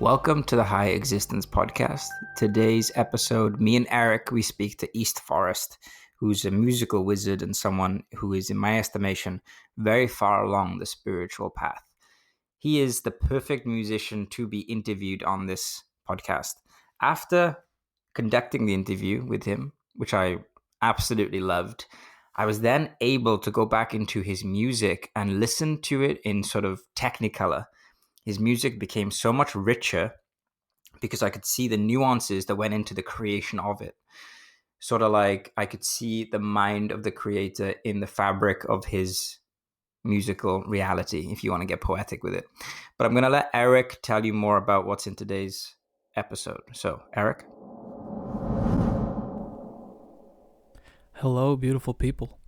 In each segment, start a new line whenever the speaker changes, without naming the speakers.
Welcome to the High Existence Podcast. Today's episode, me and Eric, we speak to East Forest, who's a musical wizard and someone who is, in my estimation, very far along the spiritual path. He is the perfect musician to be interviewed on this podcast. After conducting the interview with him, which I absolutely loved, I was then able to go back into his music and listen to it in sort of technicolor. His music became so much richer because I could see the nuances that went into the creation of it. Sort of like I could see the mind of the creator in the fabric of his musical reality, if you want to get poetic with it. But I'm going to let Eric tell you more about what's in today's episode. So, Eric?
Hello, beautiful people.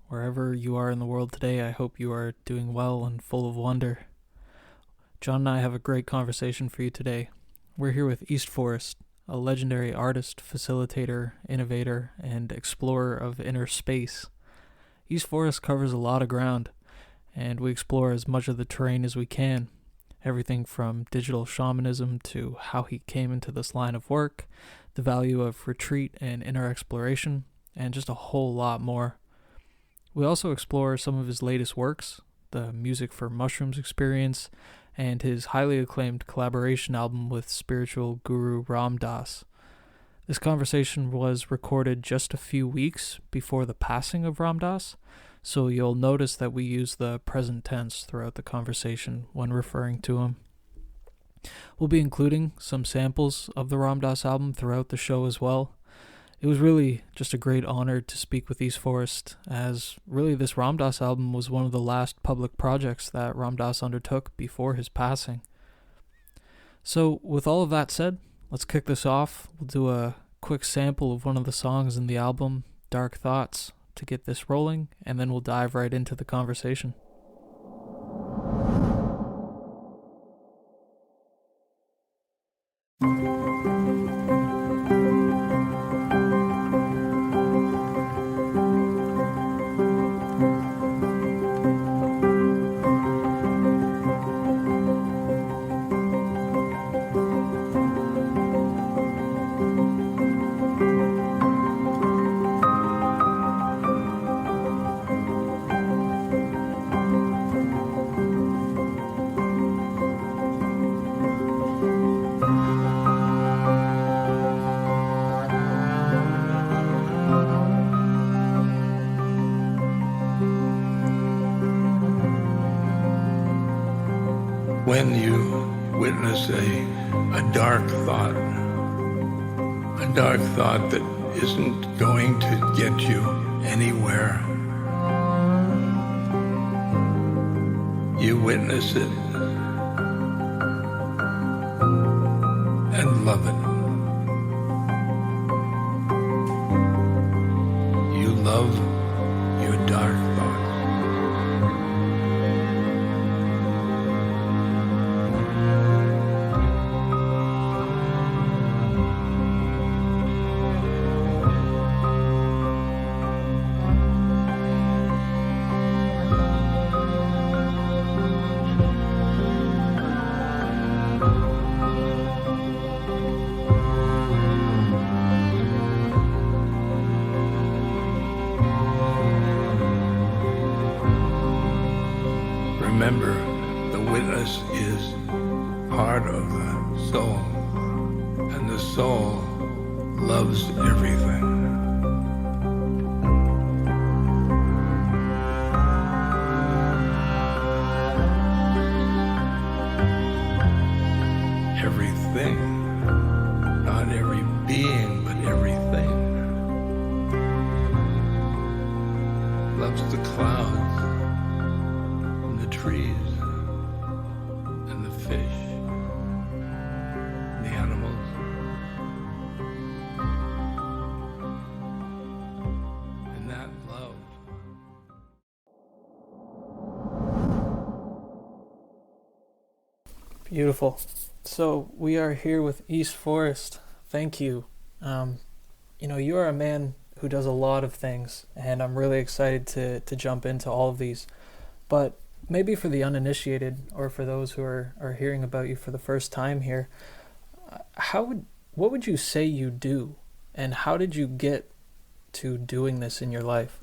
Wherever you are in the world today, I hope you are doing well and full of wonder. John and I have a great conversation for you today. We're here with East Forest, a legendary artist, facilitator, innovator, and explorer of inner space. East Forest covers a lot of ground, and we explore as much of the terrain as we can. Everything from digital shamanism to how he came into this line of work, the value of retreat and inner exploration, and just a whole lot more. We also explore some of his latest works, the Music for Mushrooms experience, and his highly acclaimed collaboration album with spiritual guru Ram Dass. This conversation was recorded just a few weeks before the passing of Ram Dass, so you'll notice that we use the present tense throughout the conversation when referring to him. We'll be including some samples of the Ram Dass album throughout the show as well. It was really just a great honor to speak with East Forest, as really this Ram Dass album was one of the last public projects that Ram Dass undertook before his passing. So with all of that said, let's kick this off. We'll do a quick sample of one of the songs in the album, Dark Thoughts, to get this rolling, and then we'll dive right into the conversation.
When you witness a dark thought that isn't going to get you anywhere, you witness it and love it. You love your dark thoughts. Remember, the witness is part of the soul, and the soul loves everything. Everything, not every being, but everything, loves the clouds, the trees, and the fish, the animals, and that love.
Beautiful. So we are here with East Forest. Thank you. You are a man who does a lot of things, and I'm really excited to jump into all of these. But maybe for the uninitiated, or for those who are hearing about you for the first time here, what would you say you do, and how did you get to doing this in your life?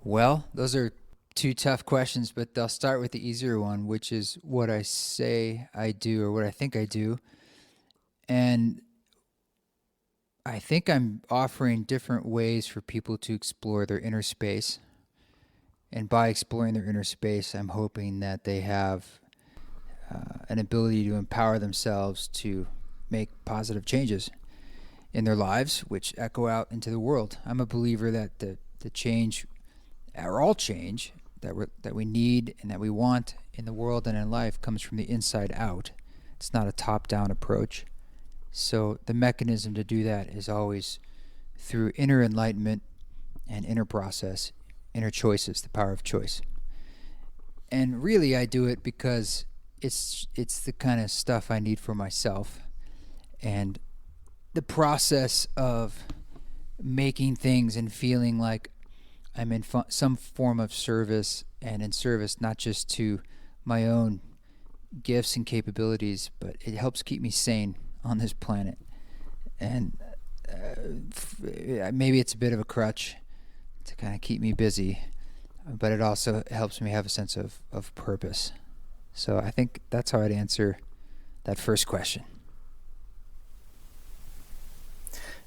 Well, those are two tough questions, but I'll start with the easier one, which is what I say I do or what I think I do. And I think I'm offering different ways for people to explore their inner space. And by exploring their inner space, I'm hoping that they have an ability to empower themselves to make positive changes in their lives, which echo out into the world. I'm a believer that the change, or all change, that we need and that we want in the world and in life comes from the inside out. It's not a top-down approach. So the mechanism to do that is always through inner enlightenment and inner process, inner choices, the power of choice. And really I do it because it's the kind of stuff I need for myself. And the process of making things and feeling like I'm in some form of service, and in service not just to my own gifts and capabilities, but it helps keep me sane on this planet. And maybe it's a bit of a crutch to kind of keep me busy, but it also helps me have a sense of purpose. So I think that's how I'd answer that first question.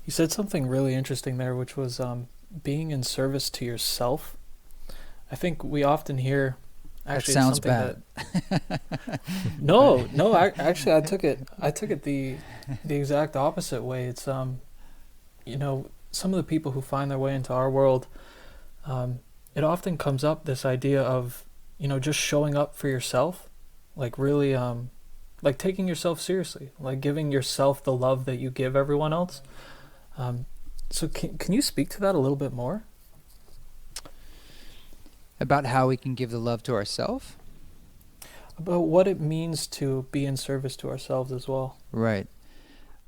You said something really interesting there, which was being in service to yourself. I think we often hear, actually,
that sounds bad.
No, actually, I took it the exact opposite way. It's some of the people who find their way into our world, it often comes up, this idea of just showing up for yourself, like really like taking yourself seriously, like giving yourself the love that you give everyone else. So can you speak to that a little bit more?
About how we can give the love to ourselves?
About what it means to be in service to ourselves as well.
Right.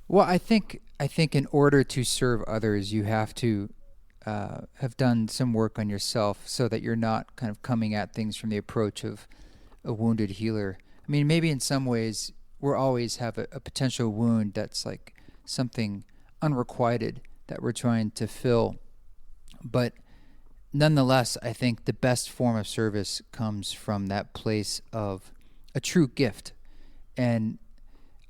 Well, I think in order to serve others, you have to have done some work on yourself so that you're not kind of coming at things from the approach of a wounded healer. I mean, maybe in some ways we'll always have a potential wound that's like something unrequited that we're trying to fill. But nonetheless, I think the best form of service comes from that place of a true gift. And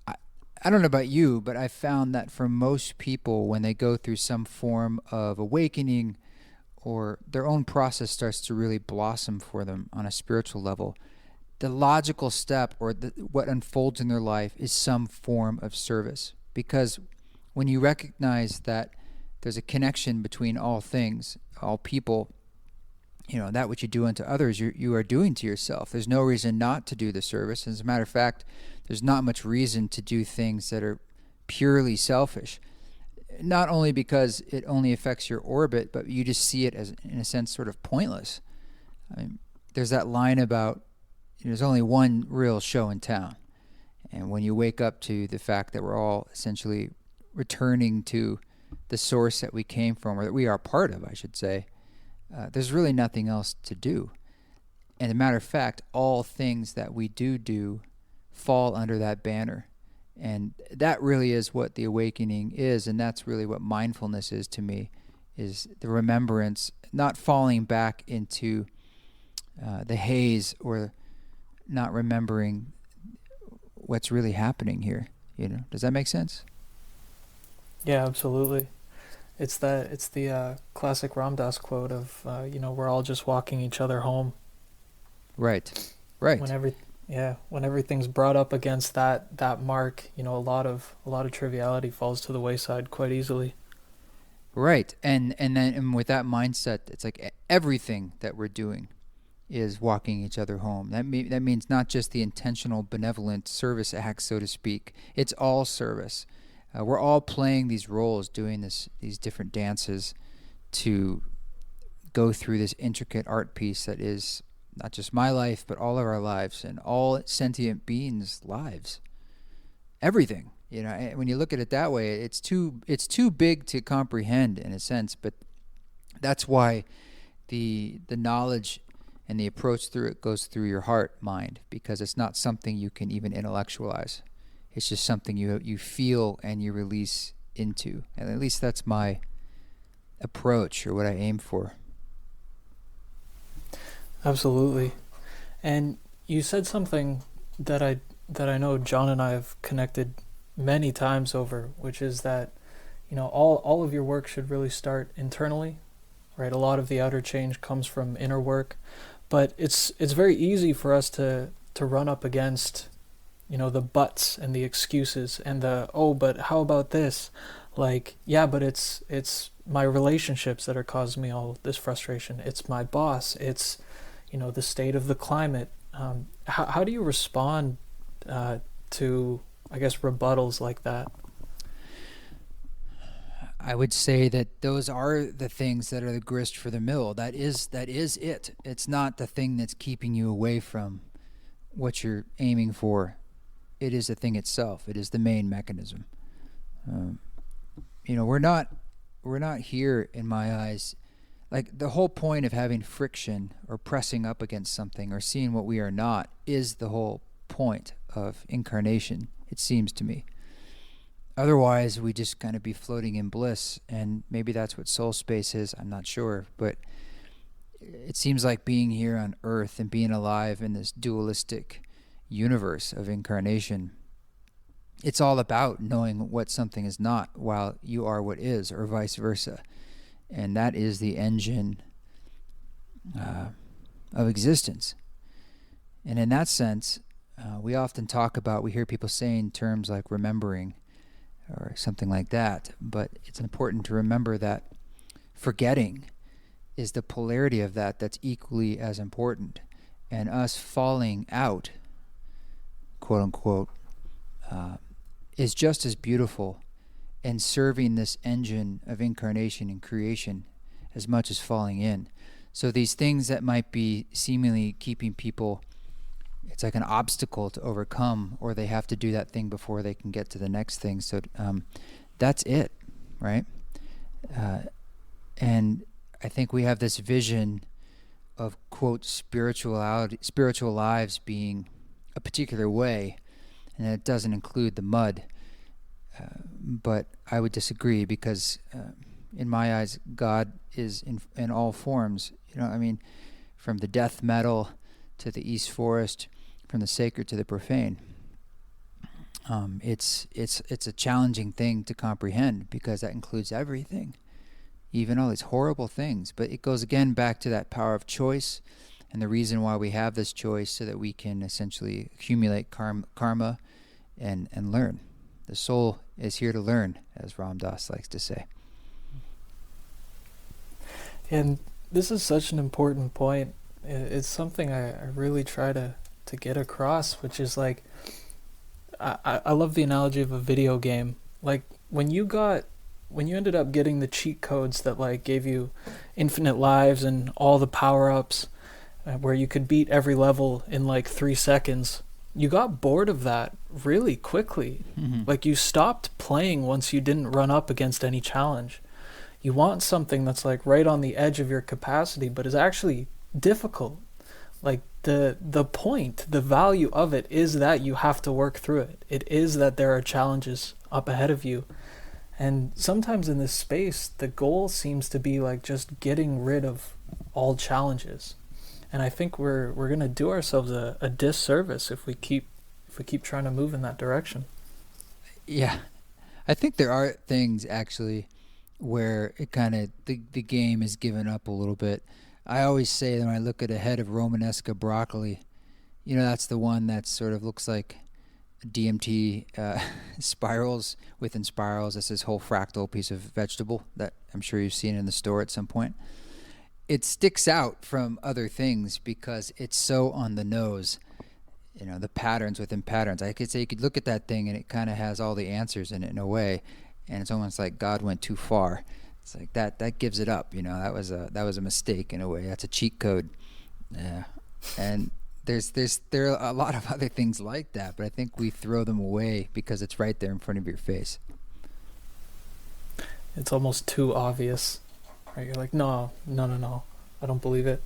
I don't know about you, but I found that for most people, when they go through some form of awakening or their own process starts to really blossom for them on a spiritual level, the logical step or what unfolds in their life is some form of service. Because when you recognize that there's a connection between all things, all people, that which you do unto others, you are doing to yourself. There's no reason not to do the service. As a matter of fact, there's not much reason to do things that are purely selfish. Not only because it only affects your orbit, but you just see it as, in a sense, sort of pointless. I mean, there's that line about there's only one real show in town. And when you wake up to the fact that we're all essentially returning to the source that we came from, or that we are part of, I should say, there's really nothing else to do. And as a matter of fact, all things that we do fall under that banner. And that really is what the awakening is, and that's really what mindfulness is to me, is the remembrance, not falling back into the haze or not remembering what's really happening here. Does that make sense?
Yeah, absolutely. It's the classic Ram Dass quote of we're all just walking each other home.
Right.
When everything's brought up against that mark, a lot of triviality falls to the wayside quite easily.
Right. And with that mindset, it's like everything that we're doing is walking each other home. That means not just the intentional benevolent service act, so to speak. It's all service. We're all playing these roles, doing these different dances to go through this intricate art piece that is not just my life, but all of our lives and all sentient beings' lives. Everything. When you look at it that way, it's too big to comprehend in a sense. But that's why the knowledge And the approach through it goes through your heart mind, because it's not something you can even intellectualize. It's just something you feel and you release into. And at least that's my approach, or what I aim for.
Absolutely. And you said something that I know John and I have connected many times over, which is that, all of your work should really start internally, right? A lot of the outer change comes from inner work, but it's very easy for us to run up against, the buts and the excuses and the, oh, but how about this? Like, yeah, but it's my relationships that are causing me all this frustration. It's my boss. It's, the state of the climate. How do you respond to, I guess, rebuttals like that?
I would say that those are the things that are the grist for the mill. That is it. It's not the thing that's keeping you away from what you're aiming for. It is the thing itself. It is the main mechanism. We're not here, in my eyes. Like, the whole point of having friction or pressing up against something or seeing what we are not is the whole point of incarnation, it seems to me. Otherwise, we just kind of be floating in bliss, and maybe that's what soul space is. I'm not sure, but it seems like being here on Earth and being alive in this dualistic universe of incarnation, it's all about knowing what something is not while you are what is, or vice versa. And that is the engine of existence. And in that sense, we often we hear people saying terms like remembering or something like that, but it's important to remember that forgetting is the polarity of that's equally as important. And us falling out, quote unquote, is just as beautiful and serving this engine of incarnation and creation as much as falling in. So these things that might be seemingly keeping people, it's like an obstacle to overcome, or they have to do that thing before they can get to the next thing. So that's it, right? And I think we have this vision of, quote, spiritual lives being a particular way, and it doesn't include the mud. But I would disagree, because in my eyes, God is in all forms. From the death metal to the East Forest, from the sacred to the profane. It's a challenging thing to comprehend, because that includes everything, even all these horrible things. But it goes again back to that power of choice, and the reason why we have this choice, so that we can essentially accumulate karma and learn. The soul is here to learn, as Ram Dass likes to say.
And this is such an important point. It's something I really try to get across, which is like, I love the analogy of a video game. Like, when you ended up getting the cheat codes that like gave you infinite lives and all the power-ups, where you could beat every level in like 3 seconds, you got bored of that really quickly. Mm-hmm. Like, you stopped playing once you didn't run up against any challenge. You want something that's like right on the edge of your capacity, but is actually difficult. Like, the point, the value of it is that you have to work through it. It is that there are challenges up ahead of you. And sometimes in this space, the goal seems to be like just getting rid of all challenges. And I think we're going to do ourselves a disservice if we keep trying to move in that direction.
Yeah. I think there are things actually where it kind of the game is given up a little bit. I always say that when I look at a head of Romanesca broccoli, that's the one that sort of looks like DMT spirals within spirals. It's this whole fractal piece of vegetable that I'm sure you've seen in the store at some point. It sticks out from other things because it's so on the nose. The patterns within patterns. I could say you could look at that thing and it kind of has all the answers in it in a way, and it's almost like God went too far. It's like that gives it up. That was a mistake in a way. That's a cheat code. Yeah. And there are a lot of other things like that, but I think we throw them away because it's right there in front of your face.
It's almost too obvious. Right? You're like, no, I don't believe it.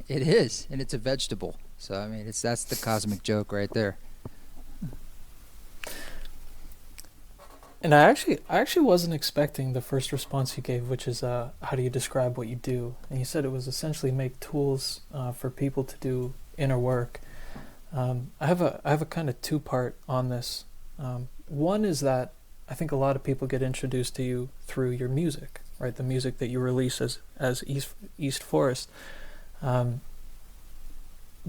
It is, and it's a vegetable. So I mean, that's the cosmic joke right there.
And I actually wasn't expecting the first response you gave, which is how do you describe what you do? And you said it was essentially make tools for people to do inner work. I have a kind of two-part on this. One is that I think a lot of people get introduced to you through your music, right? The music that you release as East Forest. The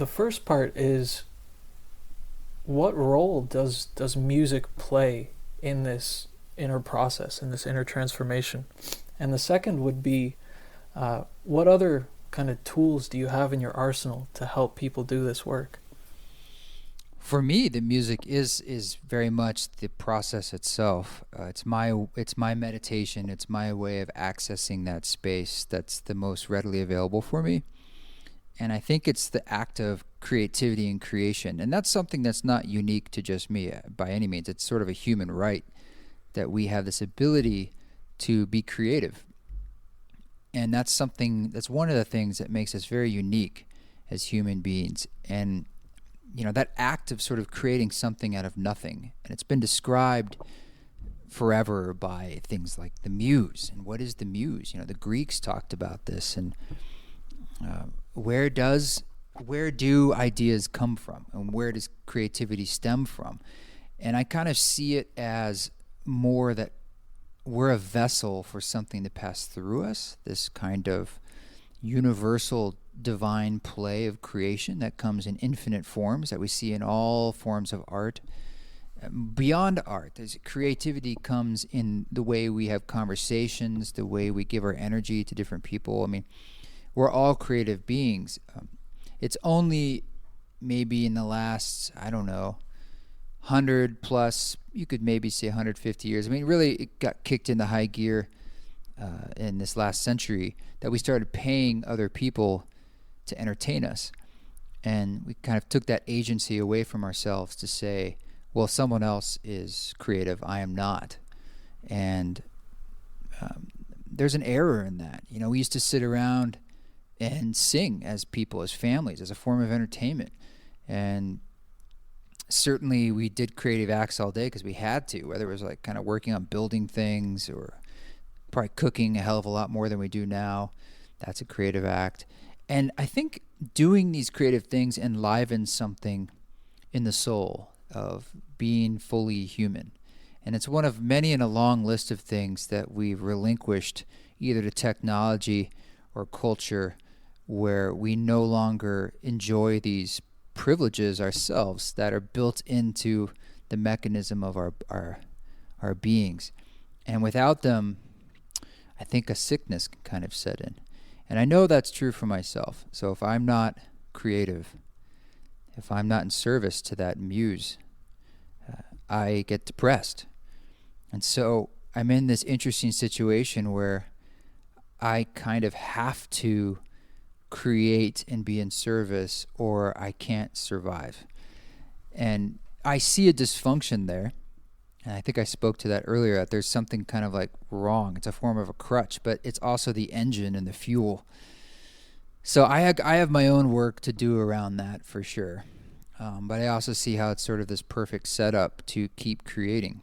first part is, what role does music play in this inner process, in this inner transformation? And the second would be, what other kind of tools do you have in your arsenal to help people do this work?
For me, the music is very much the process itself. It's my meditation. It's my way of accessing that space that's the most readily available for me. And I think it's the act of creativity and creation. And that's something that's not unique to just me by any means. It's sort of a human right that we have this ability to be creative. And that's one of the things that makes us very unique as human beings. And, that act of sort of creating something out of nothing. And it's been described forever by things like the muse. And what is the muse? The Greeks talked about this. And where do ideas come from, and where does creativity stem from? And I kind of see it as more that we're a vessel for something to pass through us, this kind of universal divine play of creation that comes in infinite forms that we see in all forms of art. Beyond art, creativity comes in the way we have conversations, the way we give our energy to different people. I mean, we're all creative beings. It's only maybe in the last, 100 plus, you could maybe say 150 years. I mean, really, it got kicked into high gear in this last century that we started paying other people to entertain us. And we kind of took that agency away from ourselves to say, well, someone else is creative, I am not. And there's an error in that. We used to sit around and sing as people, as families, as a form of entertainment. And certainly we did creative acts all day because we had to, whether it was like kind of working on building things or probably cooking a hell of a lot more than we do now. That's a creative act. And I think doing these creative things enlivens something in the soul of being fully human. And it's one of many in a long list of things that we've relinquished either to technology or culture, where we no longer enjoy these privileges ourselves that are built into the mechanism of our beings. And without them, I think a sickness can kind of set in. And I know that's true for myself. So if I'm not creative, if I'm not in service to that muse, I get depressed. And so I'm in this interesting situation where I kind of have to create and be in service, or I can't survive. And I see a dysfunction there. And I think I spoke to that earlier, that there's something kind of like wrong. It's a form of a crutch, but it's also the engine and the fuel. So I have my own work to do around that for sure. But I also see how it's sort of this perfect setup to keep creating.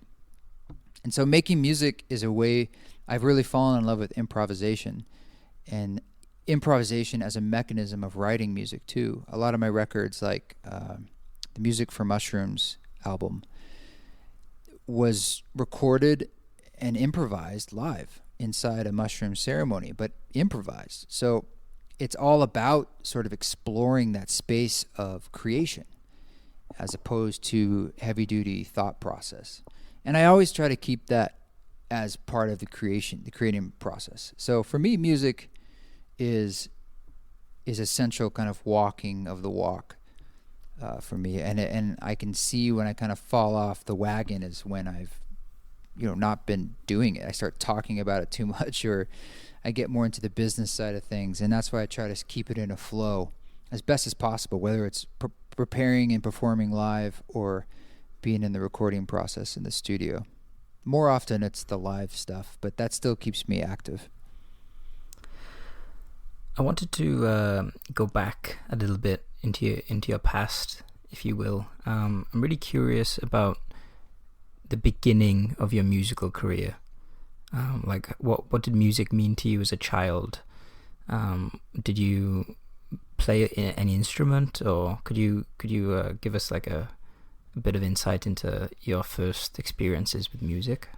And so making music is a way. I've really fallen in love with improvisation, and improvisation as a mechanism of writing music too. A lot of my records, like the Music for Mushrooms album, was recorded and improvised live inside a mushroom ceremony, but improvised. So it's all about sort of exploring that space of creation as opposed to heavy-duty thought process. And I always try to keep that as part of the creating process. So for me, music is essential, kind of walking of the walk for me. And I can see when I kind of fall off the wagon is when I've not been doing it. I start talking about it too much, or I get more into the business side of things. And that's why I try to keep it in a flow as best as possible, whether it's preparing and performing live or being in the recording process in the studio. More often it's the live stuff, but that still keeps me active.
I wanted to go back a little bit into your past, if you will. I'm really curious about the beginning of your musical career. Like, what did music mean to you as a child? Did you play any instrument, or could you give us like a bit of insight into your first experiences with music?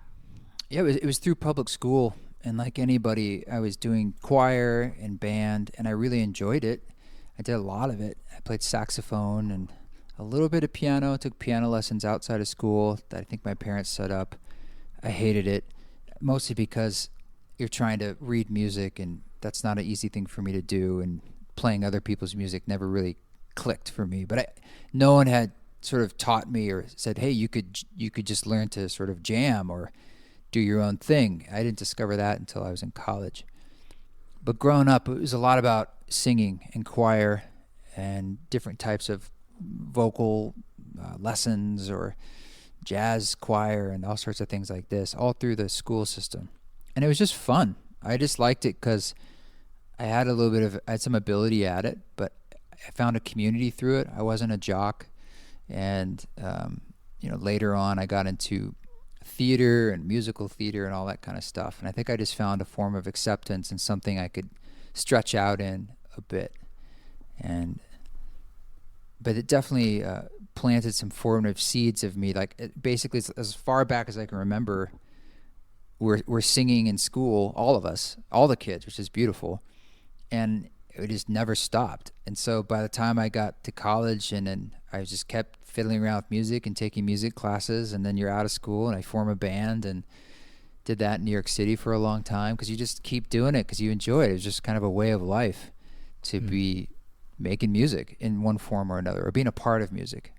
Yeah, it was through public school, and like anybody, I was doing choir and band, and I really enjoyed it. I did a lot of it. I played saxophone and a little bit of piano. Took piano lessons outside of school that I think my parents set up. I hated it, mostly because you're trying to read music, and that's not an easy thing for me to do, and playing other people's music never really clicked for me. But no one had sort of taught me or said, hey, you could just learn to sort of jam or do your own thing. I didn't discover that until I was in college. But growing up, it was a lot about singing and choir and different types of vocal lessons or jazz choir and all sorts of things like this, all through the school system. And it was just fun. I just liked it because I had some ability at it, but I found a community through it. I wasn't a jock. And, later on I got into theater and musical theater and all that kind of stuff. And I think I just found a form of acceptance and something I could stretch out in a bit. But it definitely planted some formative seeds of me. Like basically, as far back as I can remember, we're singing in school, all of us, all the kids, which is beautiful. And it just never stopped. And so by the time I got to college, and then I just kept fiddling around with music and taking music classes, and then you're out of school and I form a band and did that in New York City for a long time, because you just keep doing it because you enjoy it. It's just kind of a way of life to be making music in one form or another, or being a part of music.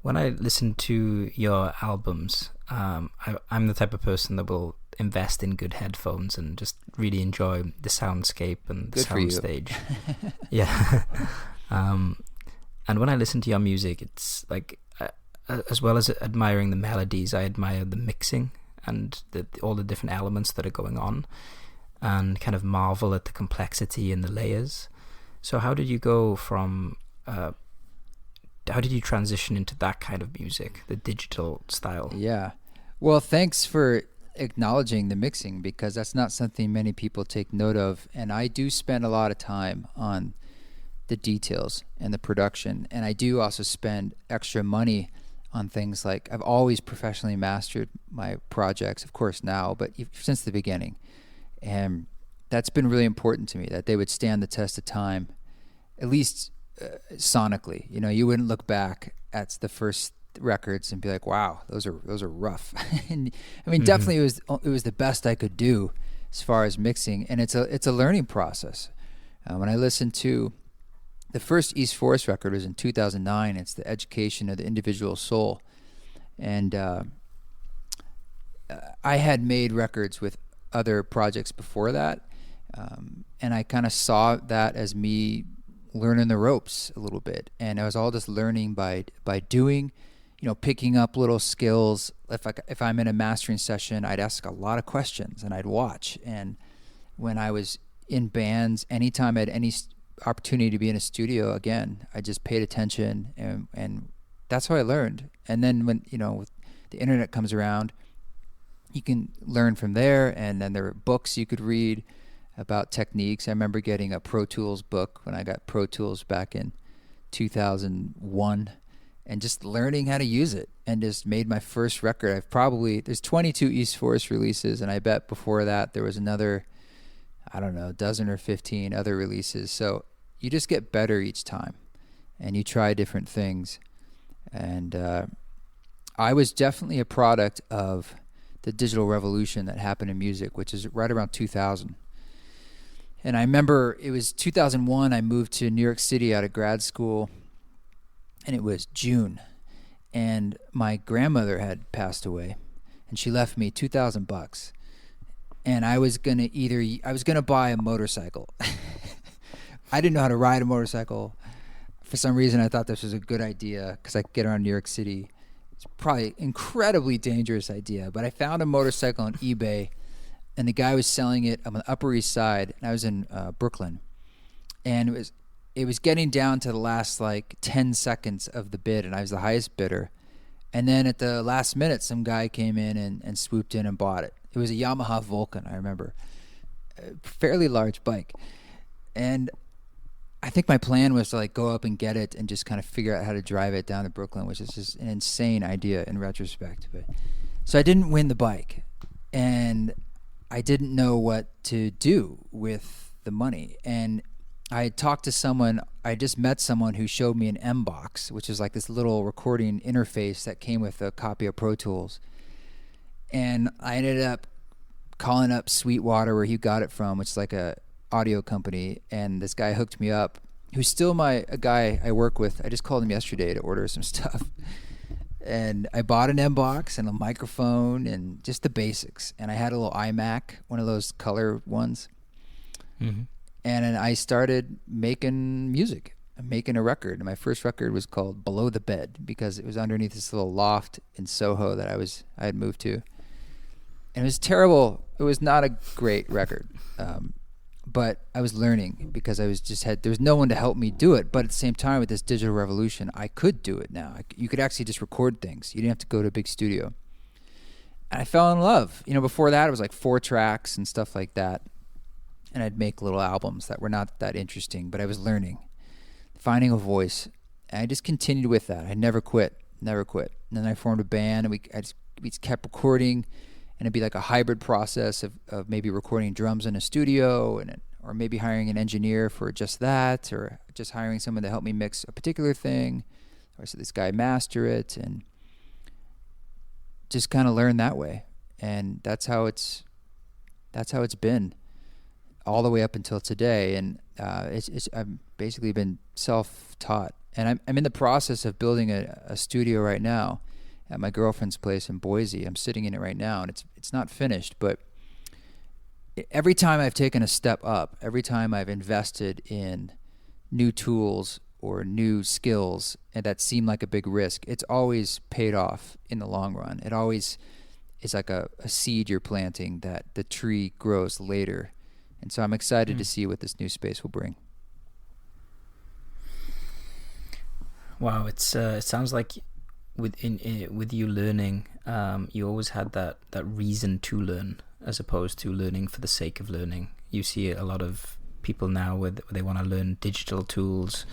When I listen to your albums, I'm the type of person that will invest in good headphones and just really enjoy the soundscape and the soundstage. Yeah. And when I listen to your music, it's like, as well as admiring the melodies, I admire the mixing and all the different elements that are going on, and kind of marvel at the complexity and the layers. So how did you go from, how did you transition into that kind of music, the digital style?
Yeah. Well, thanks for acknowledging the mixing, because that's not something many people take note of. And I do spend a lot of time on the details and the production. And I do also spend extra money on things like, I've always professionally mastered my projects, of course now, but since the beginning. And that's been really important to me, that they would stand the test of time, at least sonically. You wouldn't look back at the first records and be like, wow, those are rough. And I mean, definitely it was the best I could do as far as mixing. And it's a learning process. When I listened to the first East Forest record, was in 2009. It's The Education of the Individual Soul. And I had made records with other projects before that. And I kind of saw that as me learning the ropes a little bit. And I was all just learning by doing, picking up little skills. If I'm in a mastering session, I'd ask a lot of questions and I'd watch. And when I was in bands, anytime I had any opportunity to be in a studio, again, I just paid attention, and that's how I learned. And then when, with the internet comes around, you can learn from there. And then there are books you could read about techniques. I remember getting a Pro Tools book when I got Pro Tools back in 2001, and just learning how to use it, and just made my first record. There's 22 East Forest releases, and I bet before that there was another, I don't know, a dozen or 15 other releases. So you just get better each time, and you try different things. And I was definitely a product of the digital revolution that happened in music, which is right around 2000. And I remember it was 2001, I moved to New York City out of grad school, and it was June. And my grandmother had passed away, and she left me $2,000. And I was gonna buy a motorcycle. I didn't know how to ride a motorcycle. For some reason, I thought this was a good idea because I could get around New York City. It's probably an incredibly dangerous idea, but I found a motorcycle on eBay, and the guy was selling it on the Upper East Side, and I was in Brooklyn, and it was getting down to the last like 10 seconds of the bid, and I was the highest bidder. And then at the last minute, some guy came in and swooped in and bought it. It was a Yamaha Vulcan, I remember. A fairly large bike. And I think my plan was to like go up and get it and just kind of figure out how to drive it down to Brooklyn, which is just an insane idea in retrospect. But so I didn't win the bike, and I didn't know what to do with the money. And I had talked to someone, I just met someone who showed me an M-Box, which is like this little recording interface that came with a copy of Pro Tools. And I ended up calling up Sweetwater, where he got it from, which is like a audio company. And this guy hooked me up, who's still a guy I work with. I just called him yesterday to order some stuff. And I bought an M-Box and a microphone and just the basics. And I had a little iMac, one of those color ones. Mm-hmm. And then I started making music, making a record. And my first record was called Below the Bed, because it was underneath this little loft in Soho that I had moved to. And it was terrible. It was not a great record. But I was learning, because there was no one to help me do it. But at the same time, with this digital revolution, I could do it now. You could actually just record things. You didn't have to go to a big studio. And I fell in love. Before that, it was like 4 tracks and stuff like that. And I'd make little albums that were not that interesting, but I was learning, finding a voice. And I just continued with that. I never quit. And then I formed a band, and we just kept recording, and it'd be like a hybrid process of maybe recording drums in a studio, or maybe hiring an engineer for just that, or just hiring someone to help me mix a particular thing, or so this guy master it, and just kind of learn that way. And that's how it's been all the way up until today. And I've basically been self-taught, and I'm in the process of building a studio right now at my girlfriend's place in Boise. I'm sitting in it right now, and it's not finished, but every time I've taken a step up, every time I've invested in new tools or new skills, and that seem like a big risk, it's always paid off in the long run. It always is like a seed you're planting that the tree grows later. And so I'm excited to see what this new space will bring.
Wow, it sounds like with you learning, you always had that reason to learn, as opposed to learning for the sake of learning. You see a lot of people now where they want to learn digital tools.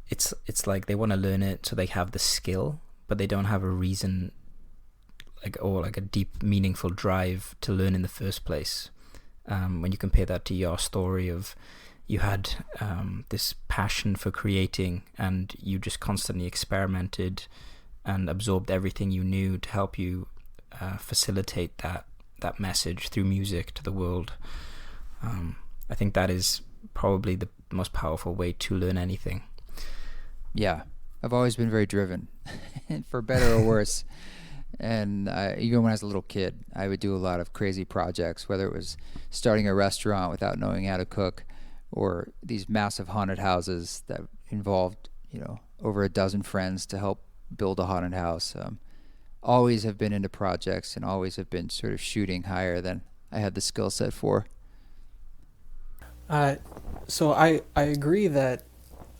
It's like they want to learn it so they have the skill, but they don't have a reason, like a deep, meaningful drive to learn in the first place. When you compare that to your story of you had this passion for creating, and you just constantly experimented and absorbed everything you knew to help you facilitate that message through music to the world. I think that is probably the most powerful way to learn anything.
Yeah, I've always been very driven, for better or worse. And even when I was a little kid, I would do a lot of crazy projects, whether it was starting a restaurant without knowing how to cook, or these massive haunted houses that involved, over a dozen friends to help build a haunted house. Always have been into projects, and always have been sort of shooting higher than I had the skill set for.
So I agree that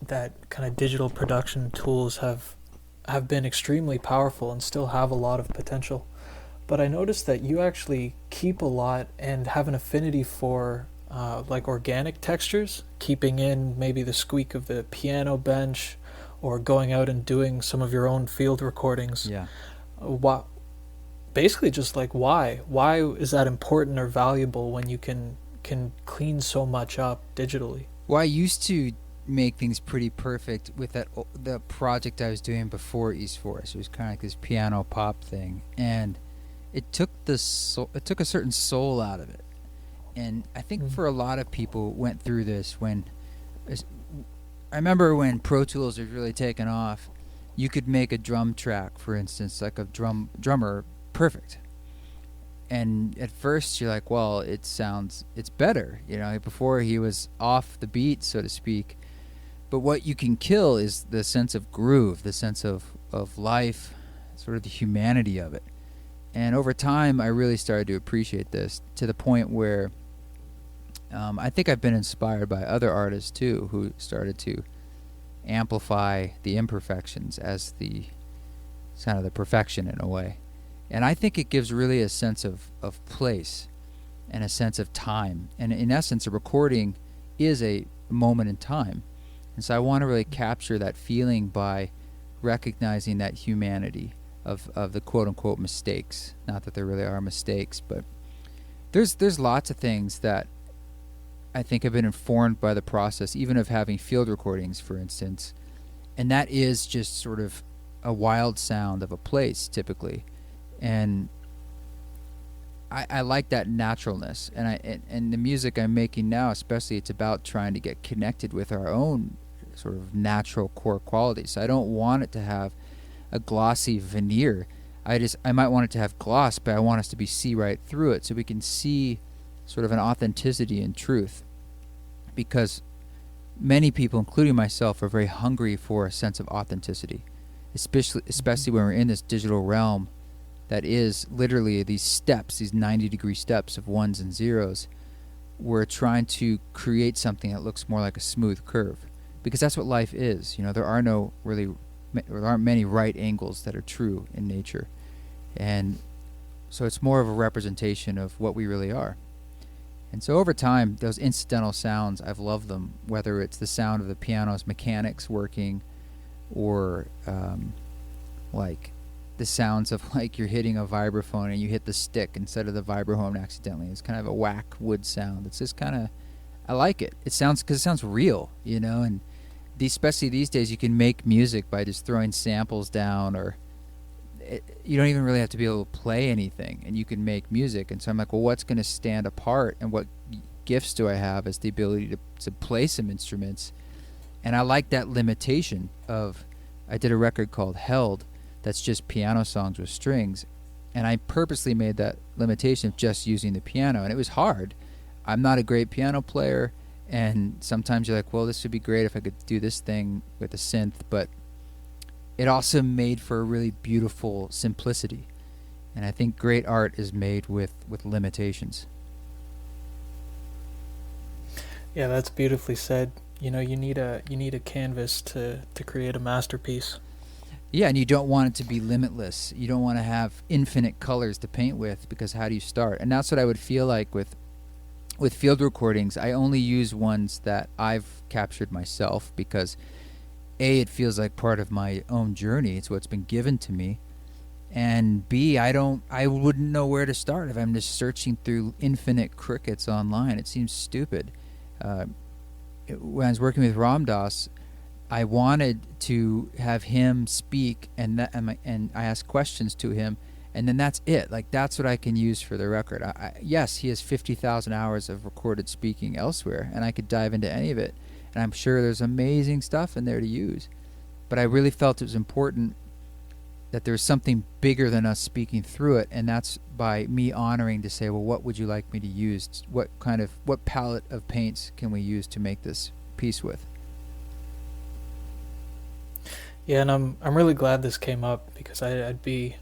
kind of digital production tools have been extremely powerful and still have a lot of potential. But I noticed that you actually keep a lot and have an affinity for like organic textures, keeping in maybe the squeak of the piano bench, or going out and doing some of your own field recordings.
Yeah.
Basically just like why is that important or valuable when you can clean so much up digitally?
Well, I used to make things pretty perfect with the project I was doing before East Forest. It was kind of like this piano pop thing, and it took a certain soul out of it. And I think for a lot of people went through this I remember when Pro Tools was really taken off, you could make a drum track, for instance, like a drummer perfect. And at first you're like, well, it's better. Before he was off the beat, so to speak. But what you can kill is the sense of groove, the sense of life, sort of the humanity of it. And over time, I really started to appreciate this to the point where I think I've been inspired by other artists too, who started to amplify the imperfections as the kind of the perfection in a way. And I think it gives really a sense of place and a sense of time. And in essence, a recording is a moment in time. And so I want to really capture that feeling by recognizing that humanity of the quote-unquote mistakes. Not that there really are mistakes, but there's lots of things that I think have been informed by the process, even of having field recordings, for instance. And that is just sort of a wild sound of a place, typically. And I like that naturalness. And the music I'm making now, especially, it's about trying to get connected with our own sort of natural core qualities. I don't want it to have a glossy veneer. I might want it to have gloss, but I want us to see right through it so we can see sort of an authenticity and truth. Because many people, including myself, are very hungry for a sense of authenticity, especially when we're in this digital realm that is literally these steps, these 90-degree steps of ones and zeros. We're trying to create something that looks more like a smooth curve, because that's what life is. There aren't many right angles that are true in nature. And so it's more of a representation of what we really are. And so over time, those incidental sounds, I've loved them, whether it's the sound of the piano's mechanics working, or like the sounds of like you're hitting a vibraphone and you hit the stick instead of the vibraphone accidentally. It's kind of a whack wood sound. It's just kind of, I like it. Because it sounds real, and especially these days you can make music by just throwing samples down, or you don't even really have to be able to play anything, and you can make music. And so I'm like, well, what's going to stand apart, and what gifts do I have as the ability to play some instruments? And I like that limitation of, I did a record called Held that's just piano songs with strings, and I purposely made that limitation of just using the piano, and it was hard. I'm not a great piano player, and sometimes you're like, well, this would be great if I could do this thing with a synth, but it also made for a really beautiful simplicity. And I think great art is made with limitations.
Yeah, that's beautifully said. You need a canvas to create a masterpiece.
Yeah, and you don't want it to be limitless. You don't want to have infinite colors to paint with, because how do you start? And that's what I would feel like with field recordings. I only use ones that I've captured myself, because A, it feels like part of my own journey. It's what's been given to me. And B, I wouldn't know where to start if I'm just searching through infinite crickets online. It seems stupid. When I was working with Ram Dass, I wanted to have him speak, and I asked questions to him, and then that's it. Like, that's what I can use for the record. Yes, he has 50,000 hours of recorded speaking elsewhere, and I could dive into any of it. And I'm sure there's amazing stuff in there to use. But I really felt it was important that there's something bigger than us speaking through it, and that's by me honoring to say, well, what would you like me to use? What palette of paints can we use to make this piece with?
Yeah, and I'm really glad this came up, because I'd be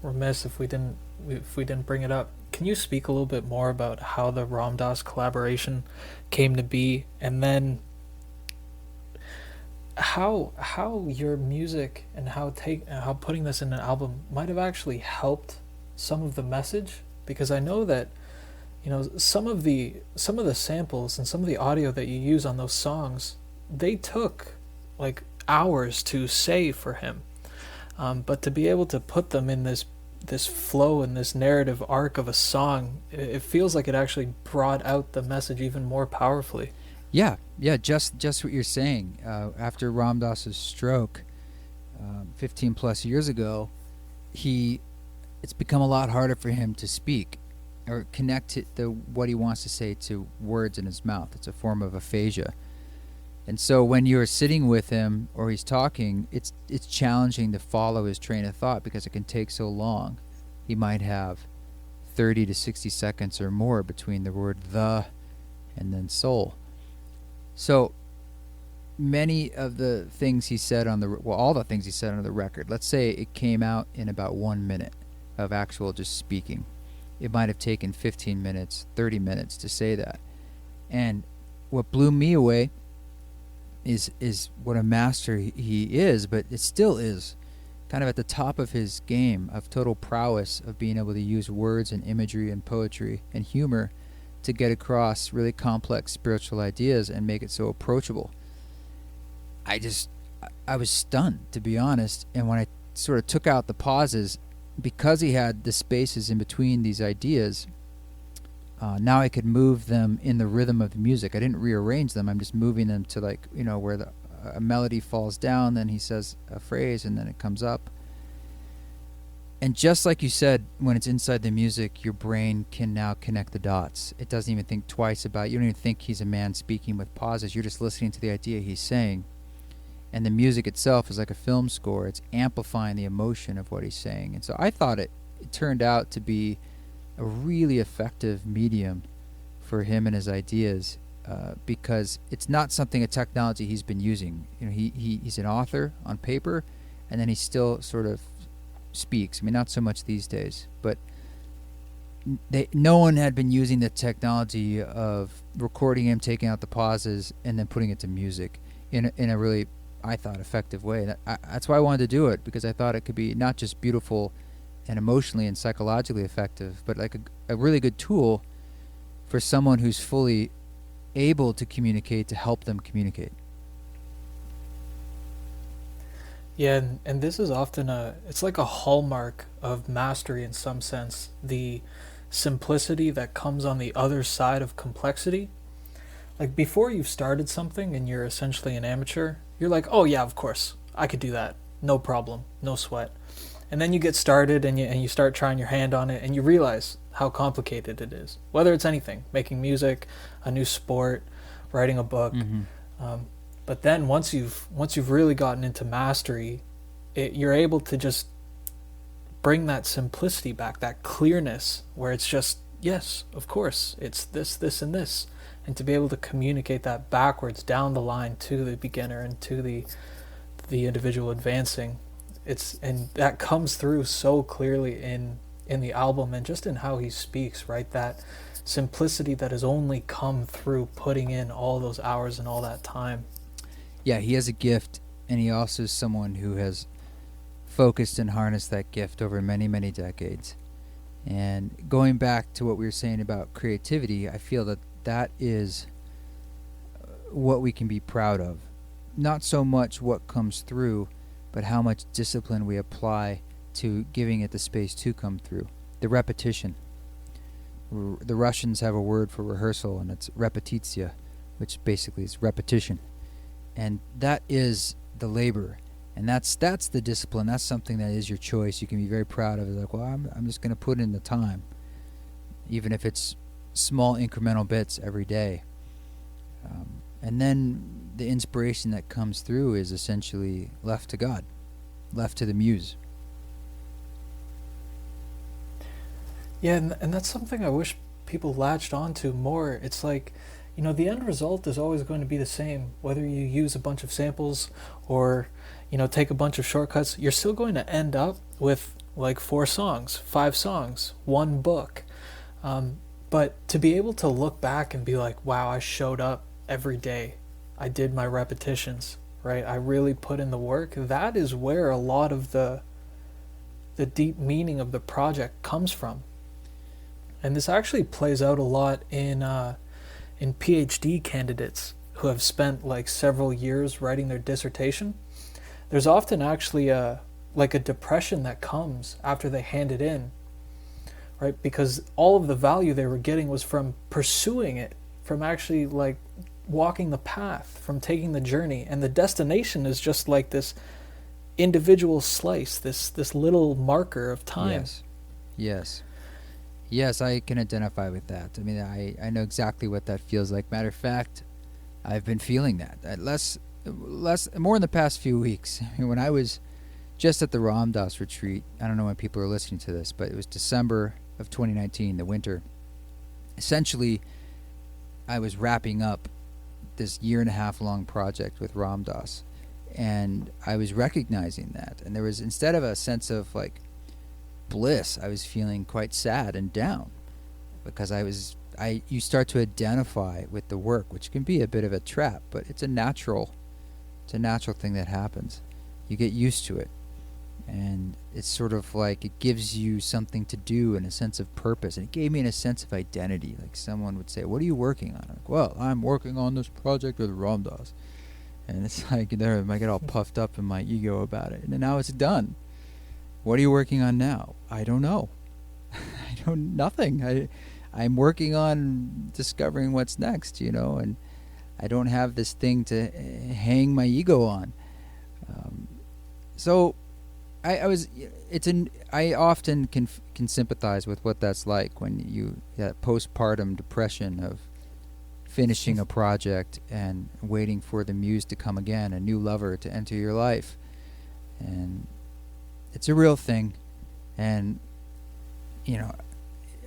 remiss if we didn't bring it up. Can you speak a little bit more about how the Ram Dass collaboration came to be, and then how your music and how putting this in an album might have actually helped some of the message? Because I know that some of the samples and some of the audio that you use on those songs, they took like hours to say for him, but to be able to put them in this flow and this narrative arc of a song, it feels like it actually brought out the message even more powerfully.
Yeah, just what you're saying. After Ram Dass's stroke 15 plus years ago, it's become a lot harder for him to speak or connect what he wants to say to words in his mouth. It's a form of aphasia. And so when you're sitting with him or he's talking, it's challenging to follow his train of thought, because it can take so long. He might have 30 to 60 seconds or more between the word the and then soul. So many of the things he said all the things he said on the record, let's say it came out in about 1 minute. of actual just speaking. It might have taken 15 minutes, 30 minutes to say that. And what blew me away is what a master he is, but it still is kind of at the top of his game of total prowess of being able to use words and imagery and poetry and humor to get across really complex spiritual ideas and make it so approachable. I was stunned, to be honest. And when I sort of took out the pauses, because he had the spaces in between these ideas, now I could move them in the rhythm of the music. I didn't rearrange them. I'm just moving them to, like, where a melody falls down, then he says a phrase, and then it comes up. And just like you said, when it's inside the music, your brain can now connect the dots. It doesn't even think twice about it. You don't even think he's a man speaking with pauses. You're just listening to the idea he's saying. And the music itself is like a film score. It's amplifying the emotion of what he's saying. And so I thought it turned out to be a really effective medium for him and his ideas, because it's not a technology he's been using. He's an author on paper, and then he still sort of speaks. I mean, not so much these days, but no one had been using the technology of recording him, taking out the pauses, and then putting it to music in a really, I thought, effective way. That's why I wanted to do it, because I thought it could be not just beautiful and emotionally and psychologically effective, but like a really good tool for someone who's fully able to communicate, to help them communicate.
Yeah, and this is often it's like a hallmark of mastery in some sense, the simplicity that comes on the other side of complexity. Like, before you've started something and you're essentially an amateur, you're like, oh yeah, of course, I could do that. No problem, no sweat. And then you get started and you start trying your hand on it, and you realize how complicated it is. Whether it's anything, making music, a new sport, writing a book. Mm-hmm. But then once you've really gotten into mastery, you're able to just bring that simplicity back, that clearness, where it's just, yes, of course, it's this, this, and this. And to be able to communicate that backwards down the line to the beginner and to the individual advancing, and that comes through so clearly in the album and just in how he speaks, right? That simplicity that has only come through putting in all those hours and all that time.
Yeah, he has a gift, and he also is someone who has focused and harnessed that gift over many, many decades. And going back to what we were saying about creativity, I feel that is what we can be proud of. Not so much what comes through, but how much discipline we apply to giving it the space to come through. The repetition. The Russians have a word for rehearsal, and it's repetitia, which basically is repetition. And that is the labor, and that's the discipline. That's something that is your choice. You can be very proud of it. Like, well, I'm just going to put in the time, even if it's small incremental bits every day. And then the inspiration that comes through is essentially left to God, left to the muse.
Yeah, and that's something I wish people latched onto more. It's like, the end result is always going to be the same. Whether you use a bunch of samples or, take a bunch of shortcuts, you're still going to end up with like 4 songs, 5 songs, 1 book. But to be able to look back and be like, wow, I showed up every day. I did my repetitions, right? I really put in the work. That is where a lot of the deep meaning of the project comes from. And this actually plays out a lot in PhD candidates who have spent like several years writing their dissertation. There's often actually a depression that comes after they hand it in, right? Because all of the value they were getting was from pursuing it, from actually like walking the path, from taking the journey, and the destination is just like this individual slice, this little marker of time.
Yes, I can identify with that. I mean, I know exactly what that feels like. Matter of fact, I've been feeling that more in the past few weeks. I mean, when I was just at the Ram Dass retreat, I don't know when people are listening to this, but it was December of 2019, the winter. Essentially, I was wrapping up this 1.5 year long project with Ram Dass, and I was recognizing that. And there was, instead of a sense of like bliss. I was feeling quite sad and down because you start to identify with the work, which can be a bit of a trap, but it's a natural thing that happens. You get used to it. And it's sort of like it gives you something to do and a sense of purpose. And it gave me a sense of identity. Like someone would say, what are you working on? I'm like, well, I'm working on this project with Ram Dass. And it's like, there, I get all puffed up in my ego about it. And now it's done. What are you working on now? I don't know. Nothing. I'm working on discovering what's next, and I don't have this thing to hang my ego on. So I often can sympathize with what that's like when that postpartum depression of finishing a project and waiting for the muse to come again, a new lover to enter your life. And it's a real thing. And,